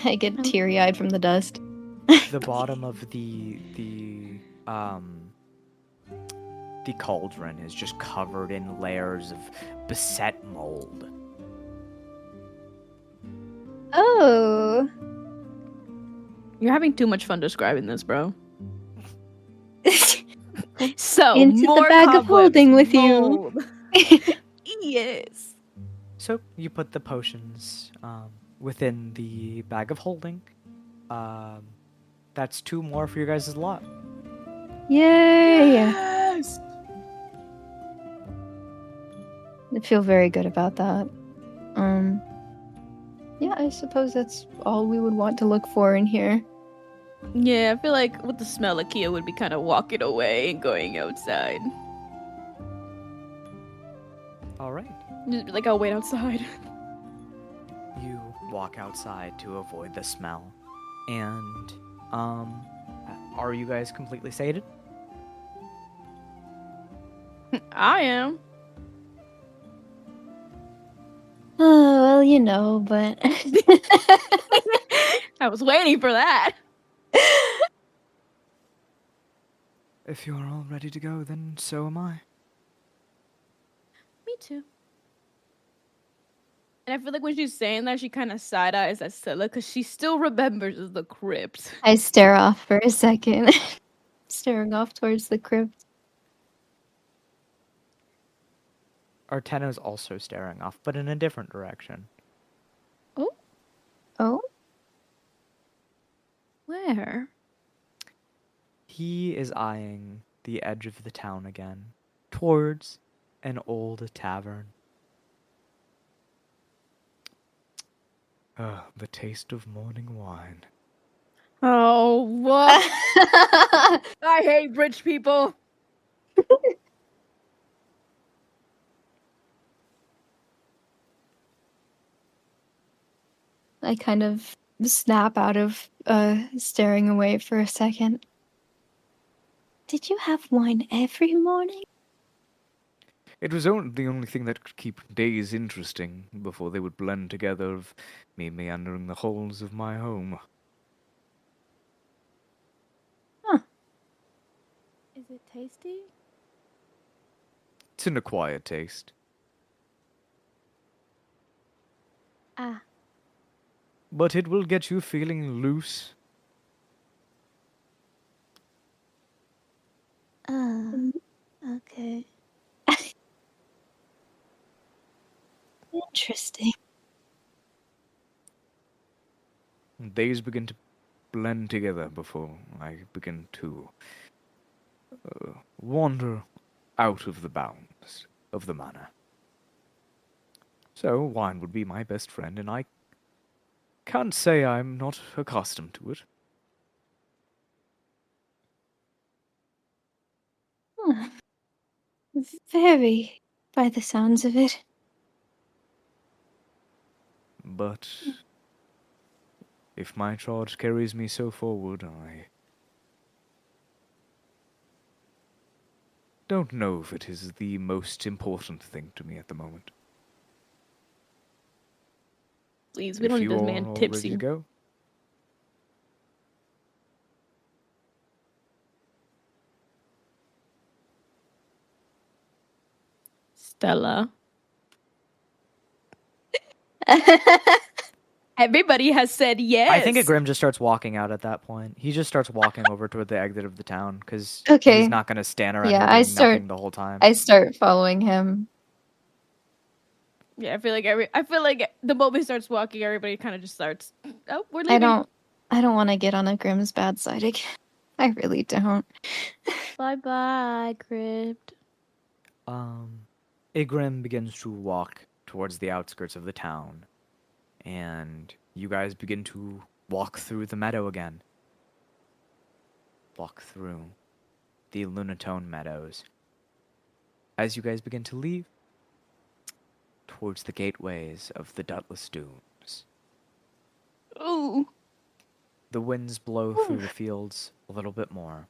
I get teary-eyed from the dust.
The bottom of the cauldron is just covered in layers of beset mold.
Oh.
You're having too much fun describing this, bro. So,
Into the
more
bag of
cobwebs,
holding with you.
mold. Yes.
So you put the potions within the bag of holding. That's 2 more for your guys' lot.
Yay!
Yes.
I feel very good about that. Yeah, I suppose that's all we would want to look for in here.
Yeah, I feel like with the smell, Ikea would be kind of walking away and going outside.
All right.
Just be like, I'll wait outside.
You walk outside to avoid the smell. And are you guys completely sated?
I am.
Oh, well, you know, but
I was waiting for that.
If you're all ready to go, then so am I.
Me too. And I feel like when she's saying that, she kind of side eyes at Scylla because she still remembers the crypt.
I stare off for a second. Staring off towards the crypt.
Arteno's also staring off, but in a different direction.
Oh?
Where?
He is eyeing the edge of the town again, towards an old tavern. The taste of morning wine.
Oh, what? I hate rich people.
I kind of snap out of staring away for a second. Did you have wine every morning?
It was the only thing that could keep days interesting before they would blend together of me meandering the halls of my home.
Is it tasty?
It's an acquired taste.
Ah.
But it will get you feeling loose.
Okay.
Interesting.
Days begin to blend together before I begin to wander out of the bounds of the manor. So, wine would be my best friend, and I can't say I'm not accustomed to it.
Huh. Very, by the sounds of it.
But if my charge carries me so forward, I don't know if it is the most important thing to me at the moment.
Please, we
If
don't need
you
this
are
man
all
tipsy.
ready to go,
Stella. Everybody has said yes.
I think Grim just starts walking out at that point. He just starts walking over toward the exit of the town because
Okay.
he's not going to stand around
Yeah,
here
I
doing
start-
nothing the whole time.
I start following him.
Yeah, I feel like the moment he starts walking, everybody kind of just starts. Oh, we're leaving.
I don't want to get on a Grimm's bad side again. I really don't.
Bye bye, Crypt.
Igrim begins to walk towards the outskirts of the town, and you guys begin to walk through the meadow again. Walk through the Lunatone meadows. As you guys begin to leave, towards the gateways of the Dutless Dunes.
Ooh.
The winds blow through the fields a little bit more.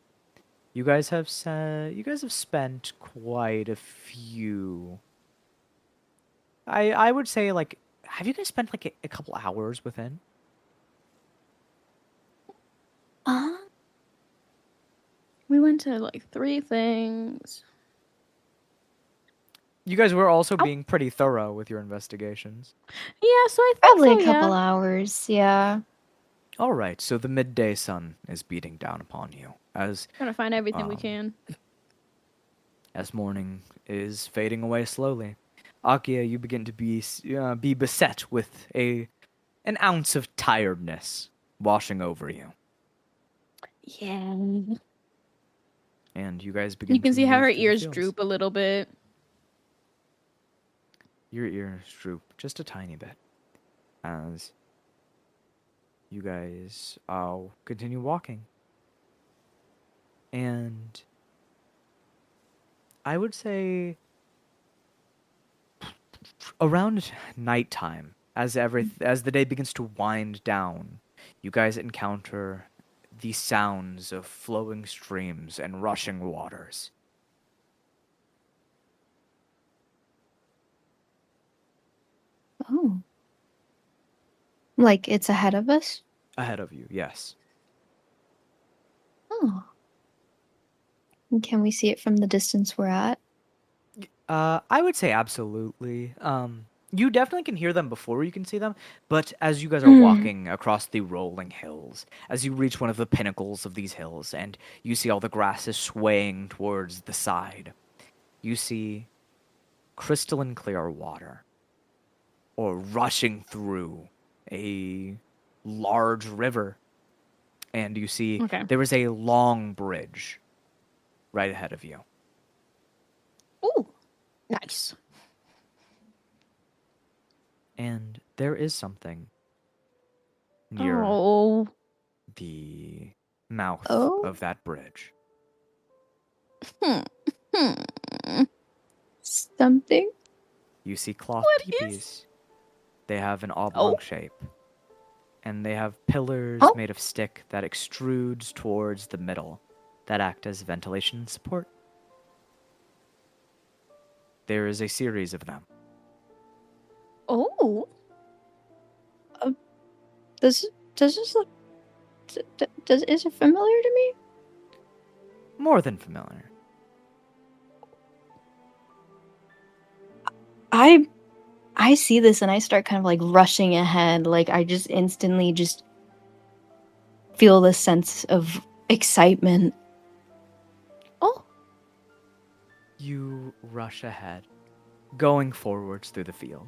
You guys have spent quite a few. I would say, like, have you guys spent like a couple hours within?
We went to like 3 things.
You guys were also being pretty thorough with your investigations.
Yeah, so I think
Probably
so,
a couple
yeah.
hours, yeah.
All right, so the midday sun is beating down upon you as
Trying to find everything we
Um,
can.
morning is fading away slowly. Akia, you begin to be beset with an ounce of tiredness washing over you,
Yeah.
and you guys begin.
You can
to
see how
move
her
through the
ears
fields.
droop a little bit.
Your ears droop just a tiny bit as you guys continue walking. And I would say around nighttime, as the day begins to wind down, you guys encounter the sounds of flowing streams and rushing waters.
Oh. Like it's ahead of us?
Ahead of you, yes.
Oh. And can we see it from the distance we're at?
I would say absolutely. You definitely can hear them before you can see them, but as you guys are walking across the rolling hills, as you reach one of the pinnacles of these hills, and you see all the grasses swaying towards the side, you see crystalline clear water, or rushing through a large river, and you see
Okay.
there is a long bridge right ahead of you.
Ooh. Nice.
And there is something near
Oh.
the mouth
Oh?
of that bridge.
Something?
You see cloth
What
teepees. They have an oblong shape. And they have pillars
Oh.
made of stick that extrudes towards the middle that act as ventilation and support. There is a series of them.
Oh.
Does this look... is it familiar to me?
More than familiar.
I see this and I start kind of like rushing ahead. Like I just instantly just feel this sense of excitement.
Oh,
You rush ahead, going forwards through the field.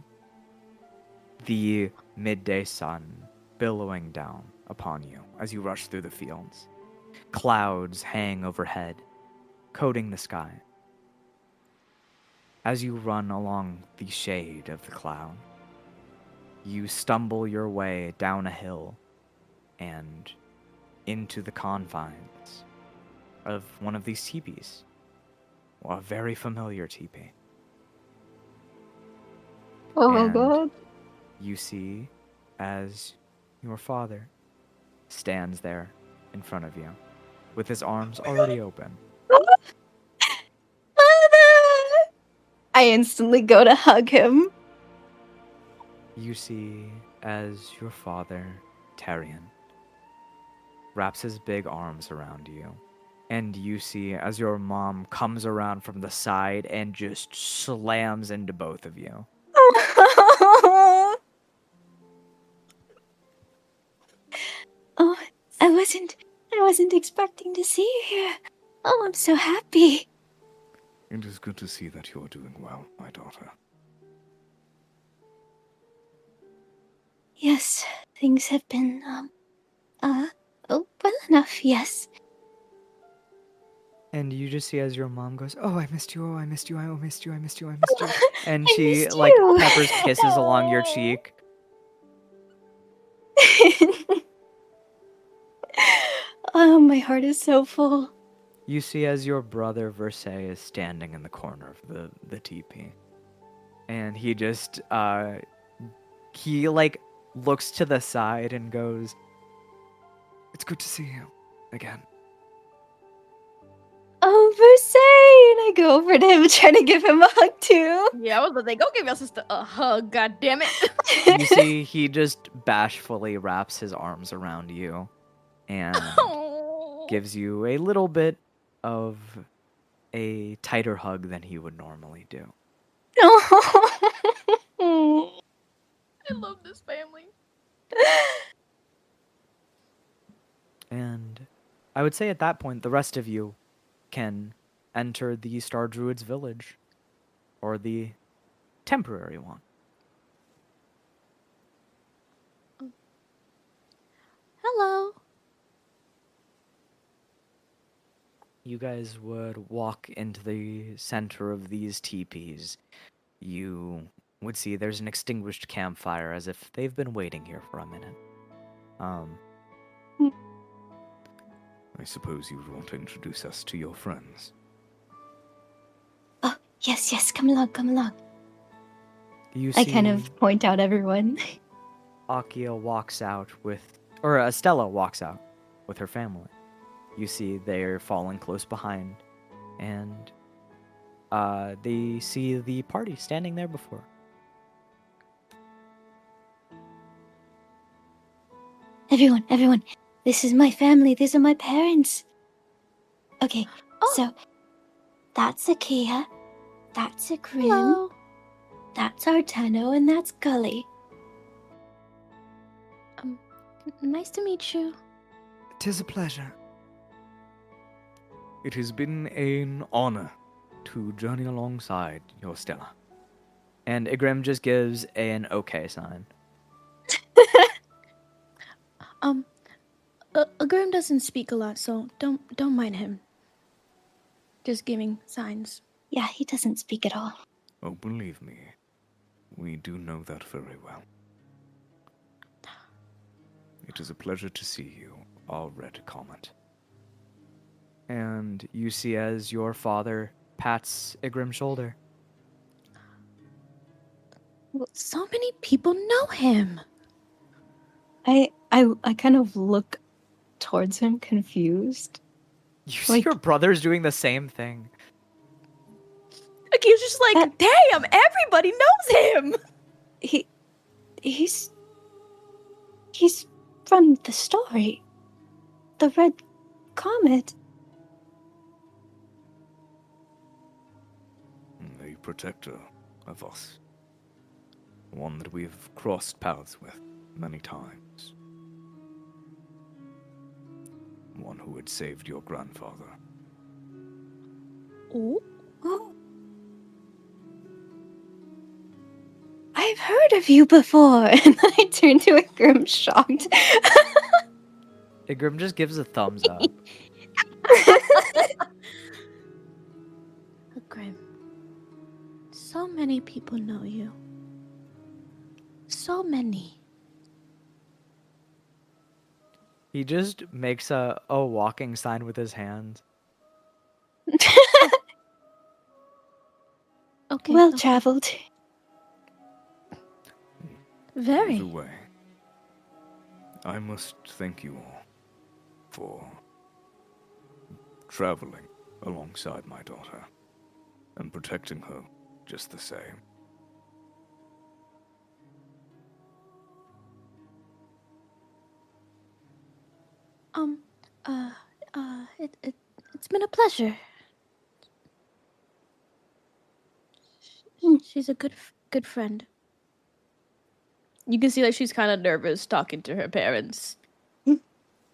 The midday sun billowing down upon you as you rush through the fields. Clouds hang overhead, coating the sky. As you run along the shade of the cloud, you stumble your way down a hill and into the confines of one of these teepees. A very familiar teepee.
Oh
And
god.
you see as your father stands there in front of you with his arms already open.
I instantly go to hug him.
You see as your father, Tyrion, wraps his big arms around you. And you see as your mom comes around from the side and just slams into both of you.
Oh, I wasn't expecting to see you here. Oh, I'm so happy.
It is good to see that you are doing well, my daughter.
Yes, things have been, well enough, yes.
And you just see as your mom goes, "Oh, I missed you. Oh, I missed you. I missed you. I missed you. I missed you." And
I
she
missed
like
you.
peppers kisses along your cheek.
Oh, my heart is so full.
You see as your brother Versailles is standing in the corner of the teepee. And he just he like looks to the side and goes,
It's good to see you again.
Oh, Versailles! And I go over to him, trying to give him a hug too.
yeah, I was like, go give your sister a hug, god damn it.
you see he just bashfully wraps his arms around you and
Oh.
gives you a little bit of a tighter hug than he would normally do.
Oh.
I love this family.
And I would say at that point, the rest of you can enter the Star Druid's village, or the temporary one.
Hello.
You guys would walk into the center of these teepees. You would see there's an extinguished campfire as if they've been waiting here for a minute.
I suppose you would want to introduce us to your friends.
Oh, yes, come along, come along.
You
I
see
kind of point out everyone.
Akia walks out with, or Estella walks out with her family. You see they're falling close behind, and they see the party standing there before.
Everyone, this is my family, these are my parents. Okay,
Oh.
so that's Akia, that's a Grim,
Hello.
that's Artano, and that's Gully.
Nice to meet you.
'Tis a pleasure.
It has been an honor to journey alongside your Stella.
And Igrim just gives an okay sign.
Grim doesn't speak a lot, so don't mind him. Just giving signs.
Yeah, he doesn't speak at all.
Oh, believe me, we do know that very well. It is a pleasure to see you, our Red Comet.
And you see as your father pats Igrim's shoulder.
So many people know him.
I kind of look towards him confused.
You see
Like-
your brother's doing the same thing.
Like he's just like, damn, everybody knows him.
He's from the story. The Red Comet.
A protector of us. One that we've crossed paths with many times. One who had saved your grandfather.
Oh,
Oh. I've heard of you before. And then I turn to Grim shocked.
Igrim just gives a thumbs up.
Grim. So many people know you. So many.
He just makes a walking sign with his hands.
Okay.
Well
okay.
traveled.
Very.
Either way, I must thank you all for traveling alongside my daughter and protecting her just the same.
It's been a pleasure. She's a good friend. You can see that she's kind of nervous talking to her parents.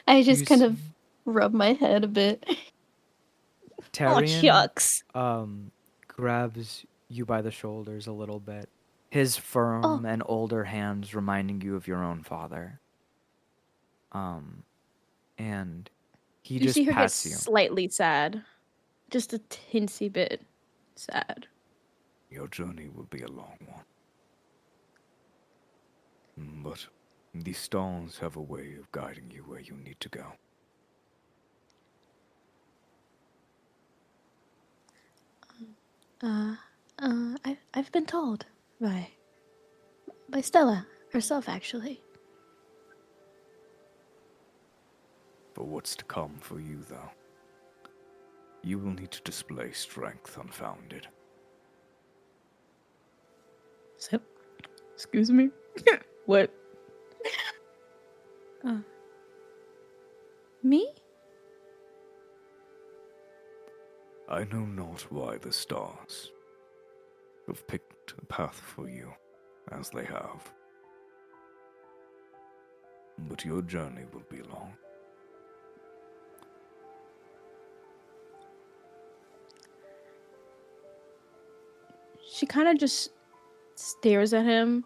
I just
You
kind
s-
of rub my head a bit.
Oh,
Tarian
shucks.
grabs you by the shoulders a little bit. His firm and older hands reminding you of your own father. And he
You
just
see her get
pats you.
slightly sad. Just a teensy bit sad.
Your journey will be a long one. But the stars have a way of guiding you where you need to go.
I've been told by Stella herself, actually.
For what's to come for you, though, you will need to display strength unfounded.
So, excuse me. What? Me?
I know not why the stars have picked a path for you as they have, but your journey will be long.
She kind of just stares at him,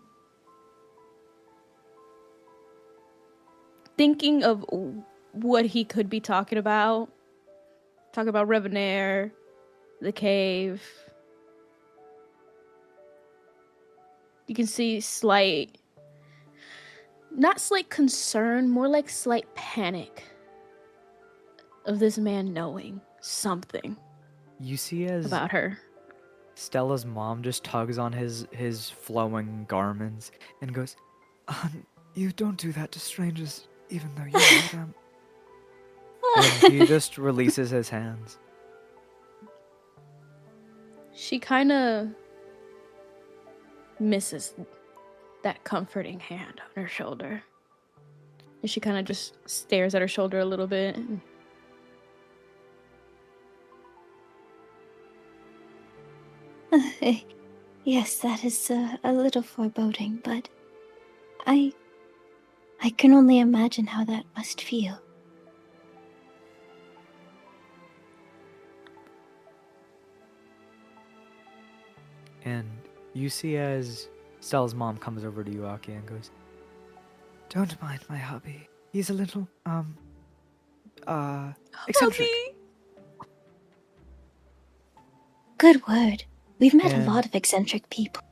thinking of what he could be talking about. Talk about Revenair, the cave. You can see not slight concern, more like slight panic of this man knowing something
You see as
about her.
Stella's mom just tugs on his flowing garments and goes,
You don't do that to strangers, even though you know them.
and he just releases his hands.
She kind of misses that comforting hand on her shoulder. And she kind of just stares at her shoulder a little bit. And
Yes, that is a little foreboding, but I can only imagine how that must feel.
And you see as Stella's mom comes over to you, Aki, and goes,
Don't mind my hubby. He's a little, eccentric.
Good word. We've met
And-
a lot of eccentric people.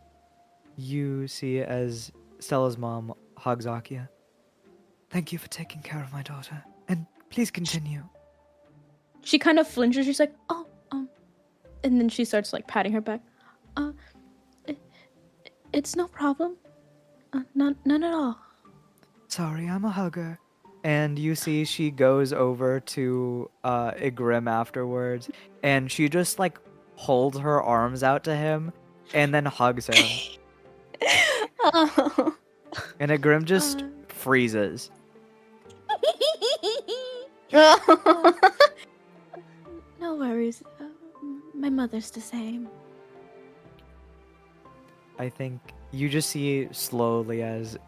you see as Stella's mom hugs Akia.
Thank you for taking care of my daughter. And please continue.
she kind of flinches. She's like, oh, and then she starts like patting her back. It's no problem. None at all.
Sorry, I'm a hugger.
And you see she goes over to Igrim afterwards, and she just like holds her arms out to him and then hugs him.
Oh.
And Igrim just freezes.
No worries. My mother's the same.
I think You just see slowly as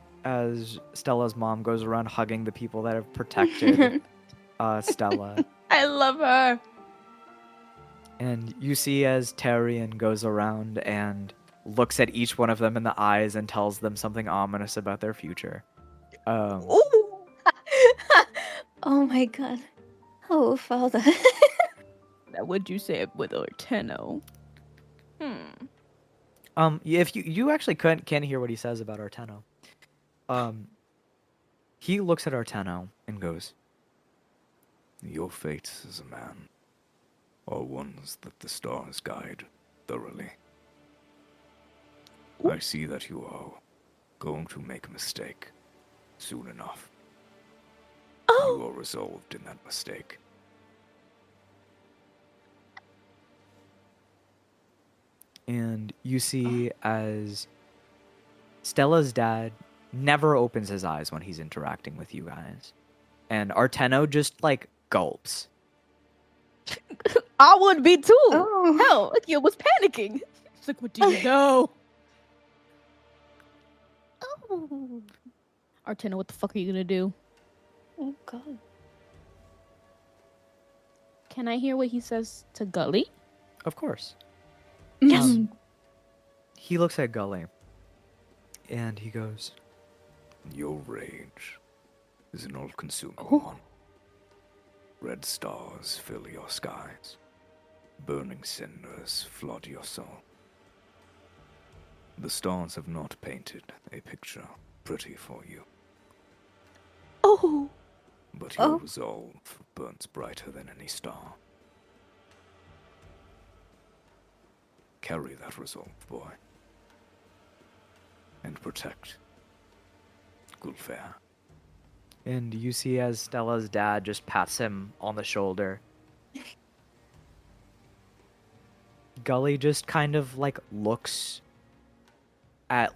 Stella's mom goes around hugging the people that have protected Stella.
I love her.
And you see as Tyrion goes around and looks at each one of them in the eyes and tells them something ominous about their future.
Ooh.
Oh my god. Oh, father.
Now, would you say it with a tenno?
If you actually can't hear what he says about Arteno. He looks at Arteno and goes,
Your fates as a man are ones that the stars guide thoroughly. I see that you are going to make a mistake soon enough. You are resolved in that mistake.
and you see as Stella's dad never opens his eyes when he's interacting with you guys. And Arteno just like gulps.
I would be too.
Oh.
Hell, you was panicking. It's like, what do you know? Oh. Arteno, what the fuck are you gonna do?
Oh god.
Can I hear what he says to Gully?
Of course.
Yes.
He looks at Gully and he goes,
Your rage is an all-consuming
Oh.
one. Red stars fill your skies. Burning cinders flood your soul. The stars have not painted a picture pretty for you,
Oh.
but your
Oh.
resolve burns brighter than any star. Carry that resolve, boy, and protect Gulfair.
and you see as Stella's dad just pats him on the shoulder. Gully just kind of like looks at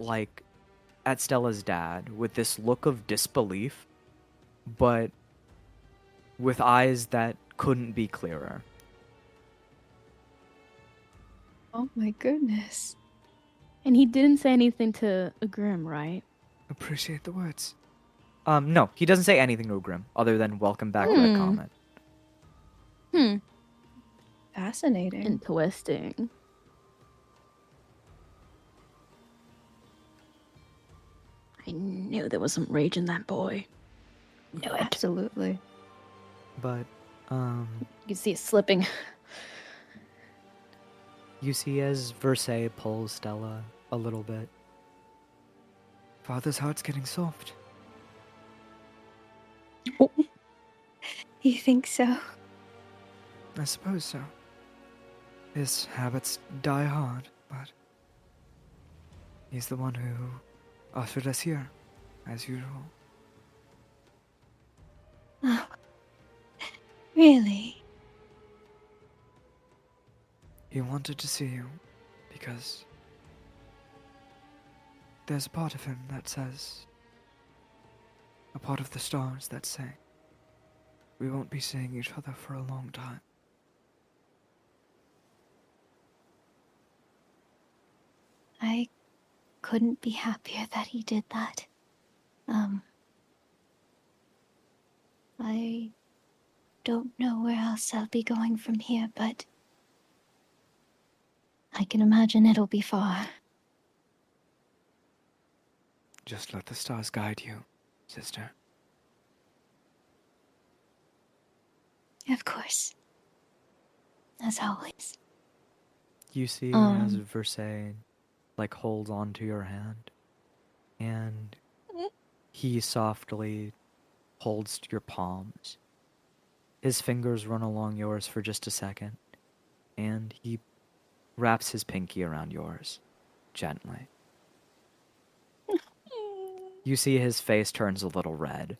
Stella's dad with this look of disbelief, but with eyes that couldn't be clearer.
Oh my goodness.
And he didn't say anything to Grim, right?
Appreciate the words.
No, he doesn't say anything to Grim other than welcome back to that comment.
Fascinating.
Interesting. I knew there was some rage in that boy. Knew it.
Absolutely.
But
You can see it slipping.
you see as Versailles pulls Stella a little bit.
Father's heart's getting soft.
You think so?
I suppose so. His habits die hard, but he's the one who ushered us here, as usual.
Oh. Really?
He wanted to see you because there's a part of him that says, a part of the stars that say, we won't be seeing each other for a long time.
I couldn't be happier that he did that. I don't know where else I'll be going from here, but I can imagine it'll be far.
Just let the stars guide you, sister.
Of course. As always.
You see as Versailles like holds onto your hand and he softly holds your palms. His fingers run along yours for just a second and he wraps his pinky around yours gently. You see his face turns a little red.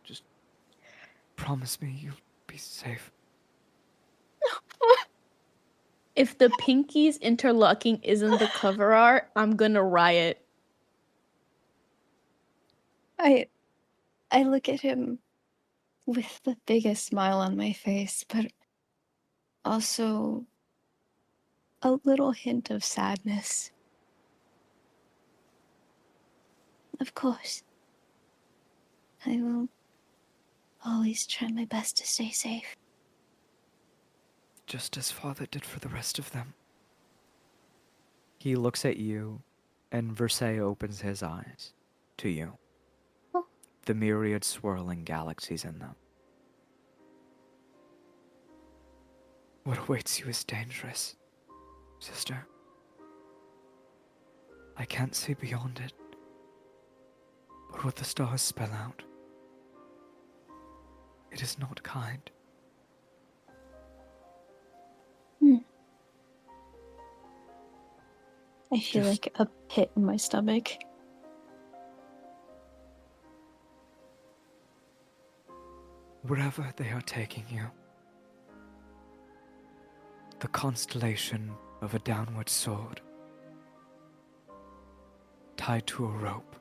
Just promise me you'll be safe.
If the pinkies interlocking isn't the cover art, I'm gonna riot.
I look at him with the biggest smile on my face, but also a little hint of sadness Of course. I will always try my best to stay safe.
Just as Father did for the rest of them.
He looks at you, and Versailles opens his eyes to you.
Oh.
The myriad swirling galaxies in them.
What awaits you is dangerous, sister. I can't see beyond it. But what the stars spell out, it is not kind.
I feel
Just-
like a pit in my stomach.
Wherever they are taking you, the constellation of a downward sword, tied to a rope,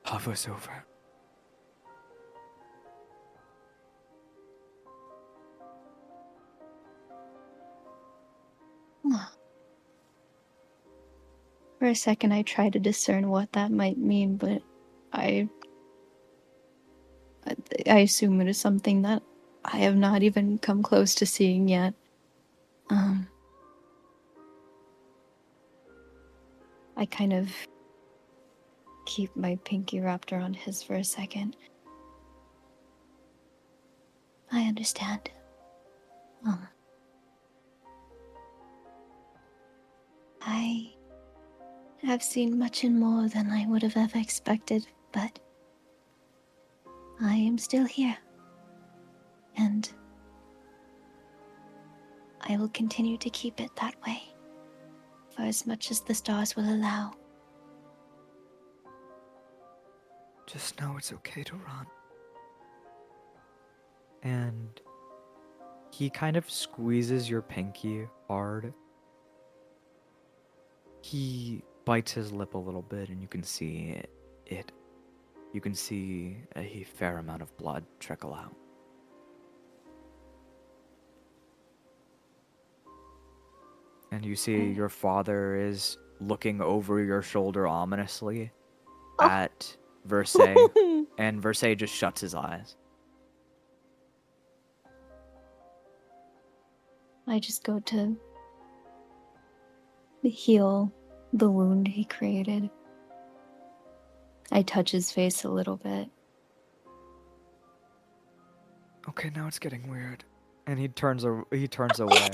hovers over.
For a second, I tried to discern what that might mean, but I assume it is something that I have not even come close to seeing yet. I kind of keep my pinky wrapped around his for a second. I understand. I have seen much and more than I would have ever expected, but I am still here. And I will continue to keep it that way for as much as the stars will allow.
Just know it's okay to run.
And he kind of squeezes your pinky hard. He bites his lip a little bit, and you can see it. You can see a fair amount of blood trickle out. And you see your father is looking over your shoulder ominously at Versailles, and Versailles just shuts his eyes.
I just go to heal the wound he created. I touch his face a little bit.
Okay, now it's getting weird.
And he turns away.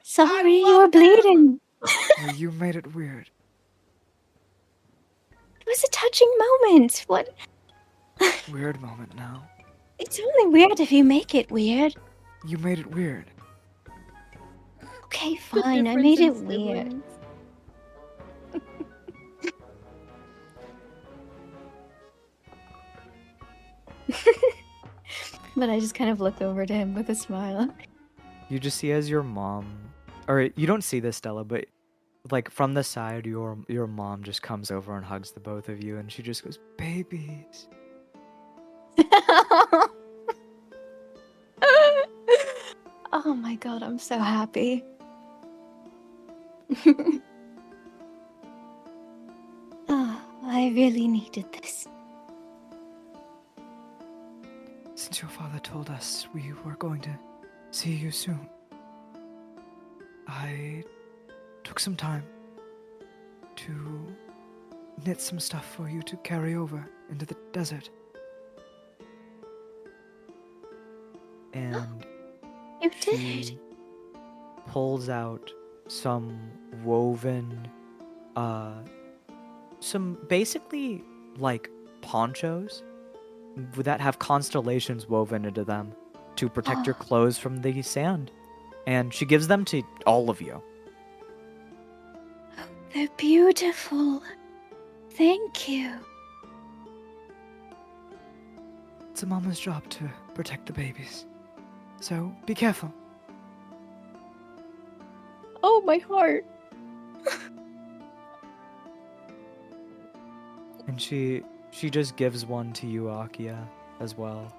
Sorry, you're bleeding.
No, you made it weird.
It was a touching moment. What?
Weird moment now.
It's only weird if you make it weird.
You made it weird.
Okay,
The
fine. I
difference
made
in
it weird.
siblings.
But I just kind of look over to him with a smile.
You just see as your mom, or you don't see this, Stella, but like from the side, your mom just comes over and hugs the both of you, and she just goes,
Babies.
Oh my god, I'm so happy. I really needed this.
Since your father told us we were going to see you soon, I took some time to knit some stuff for you to carry over into the desert.
and
You
she
did.
pulls out some woven, some basically like ponchos that have constellations woven into them to protect your clothes from the sand. And she gives them to all of you.
They're beautiful. Thank you.
It's a mama's job to protect the babies. So be careful.
Oh, my heart.
And she just gives one to you, Akia, as well.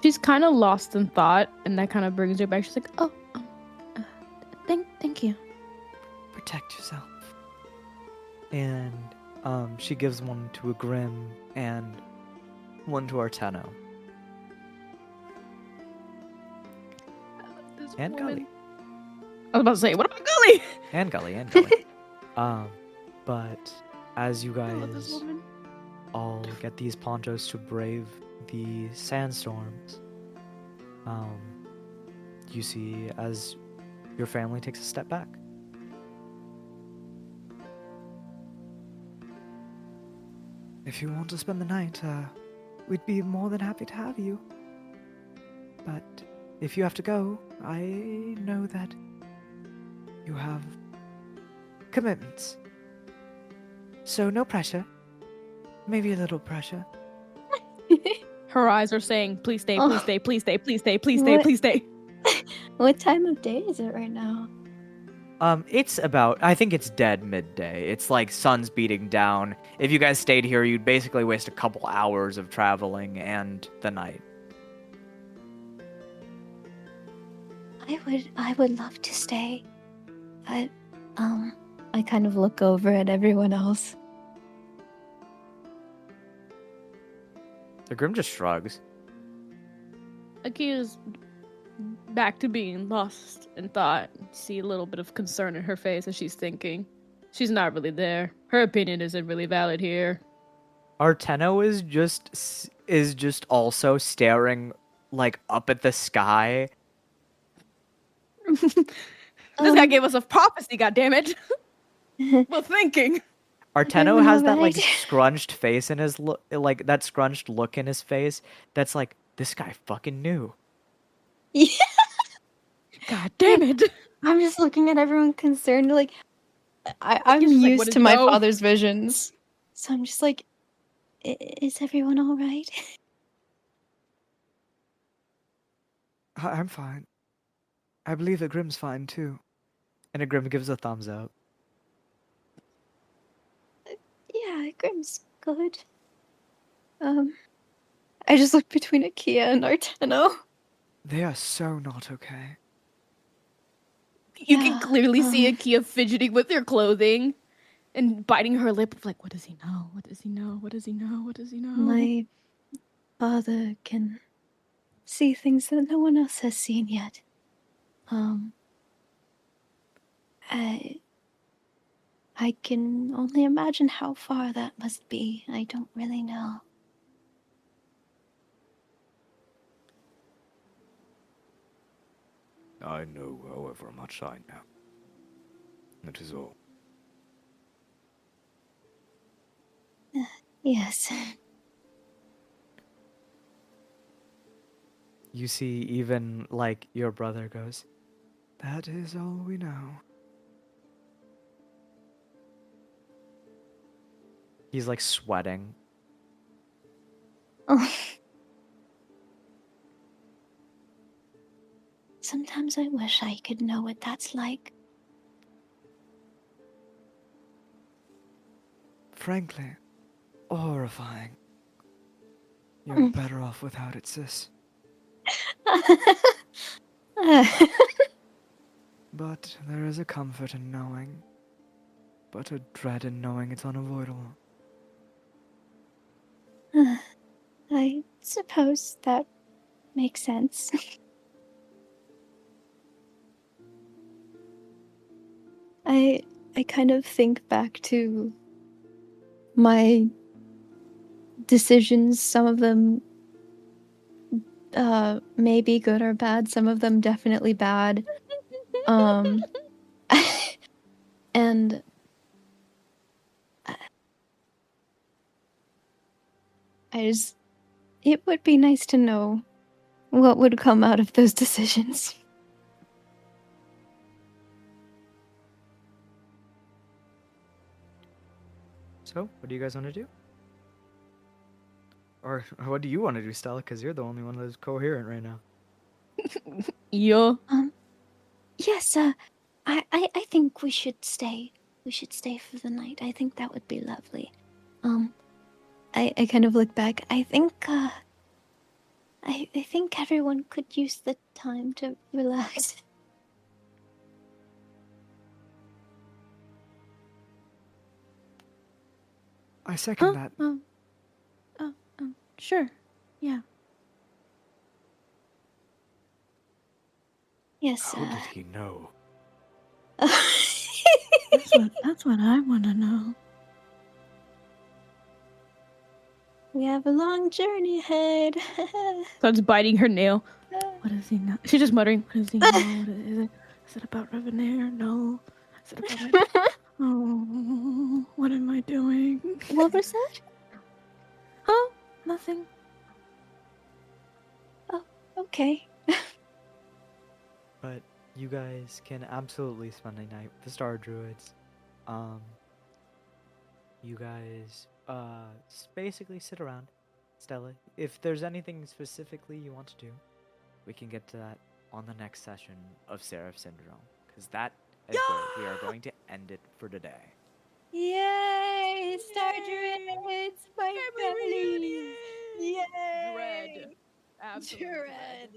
She's kind of lost in thought, and that kind of brings her back. She's like, "Oh, Thank you.
Protect yourself.
And she gives one to a Grim and one to Arteno.
This
And
woman-
Gully.
I was about to say, what about Gully?
And Gully. But as you
I love this
guys
woman.
all get these ponchos to brave the sandstorms, you see as your family takes a step back.
If you want to spend the night, we'd be more than happy to have you. But if you have to go, I know that you have commitments. So no pressure. Maybe a little pressure.
Her eyes are saying, please stay, please
Oh.
stay, please stay, please stay, please stay,
What?
please stay.
What time of day is it right now?
It's about, I think it's dead midday. It's like sun's beating down. If you guys stayed here, you'd basically waste a couple hours of traveling and the night.
I would love to stay. But I kind of look over at everyone else.
The Grim just shrugs.
Akia's back to being lost in thought. See a little bit of concern in her face as she's thinking. She's not really there. Her opinion isn't really valid here.
Arteno is just also staring like up at the sky.
This guy gave us a prophecy, goddammit. Well, thinking.
Arteno
Everyone
has that like
alright?
scrunched face in his like that scrunched look in his face. That's like this guy fucking knew.
Yeah.
God damn it.
I'm just looking at everyone concerned. Like, I'm
You're just like, what
used
did
to
you
my
know?
father's visions, so I'm just like, is everyone all right?
I'm fine. I believe that Grim's fine too.
And a Grim gives a thumbs up.
Yeah, Grim's good. I just look between Akia and Arteno.
They are so not okay.
You
Yeah,
can clearly see
um,
Akia fidgeting with her clothing and biting her lip of like, what does he know? What does he know? What does he know? What does he know?
My father can see things that no one else has seen yet. I can only imagine how far that must be. I don't really know.
I know however much I know. That is all.
Yes.
You see even like your brother goes,
That is all we know.
he's like sweating.
Oh. Sometimes I wish I could know what that's like.
Frankly, horrifying. You're better off without it, sis. But there is a comfort in knowing, but a dread in knowing it's unavoidable.
I suppose that makes sense. I kind of think back to my decisions, some of them maybe good or bad, some of them definitely bad. And it would be nice to know what would come out of those decisions.
So, what do you guys want to do? Or what do you want to do, Stella? Because you're the only one that's coherent right now.
Yeah.
Yes, I think we should stay. We should stay for the night. I think that would be lovely. I kind of look back. I think I think everyone could use the time to relax.
I second that.
Sure. Yeah.
Yes.
How did he know?
That's what I want to know.
We have a long journey ahead.
Starts biting her nail. What is he know? She's just muttering. What does he know? What is it? Is it about Revenair? No. Is it about my... Oh, what am I doing?
What was that?
Oh, nothing.
Okay.
But you guys can absolutely spend a night with the Star Druids. You guys basically sit around. Stella, if there's anything specifically you want to do, we can get to that on the next session of Seraph Syndrome, because that is where we are going to end it for today.
Yay! Star Druids! My family! Yay!
Dread. Absolutely.
Dread!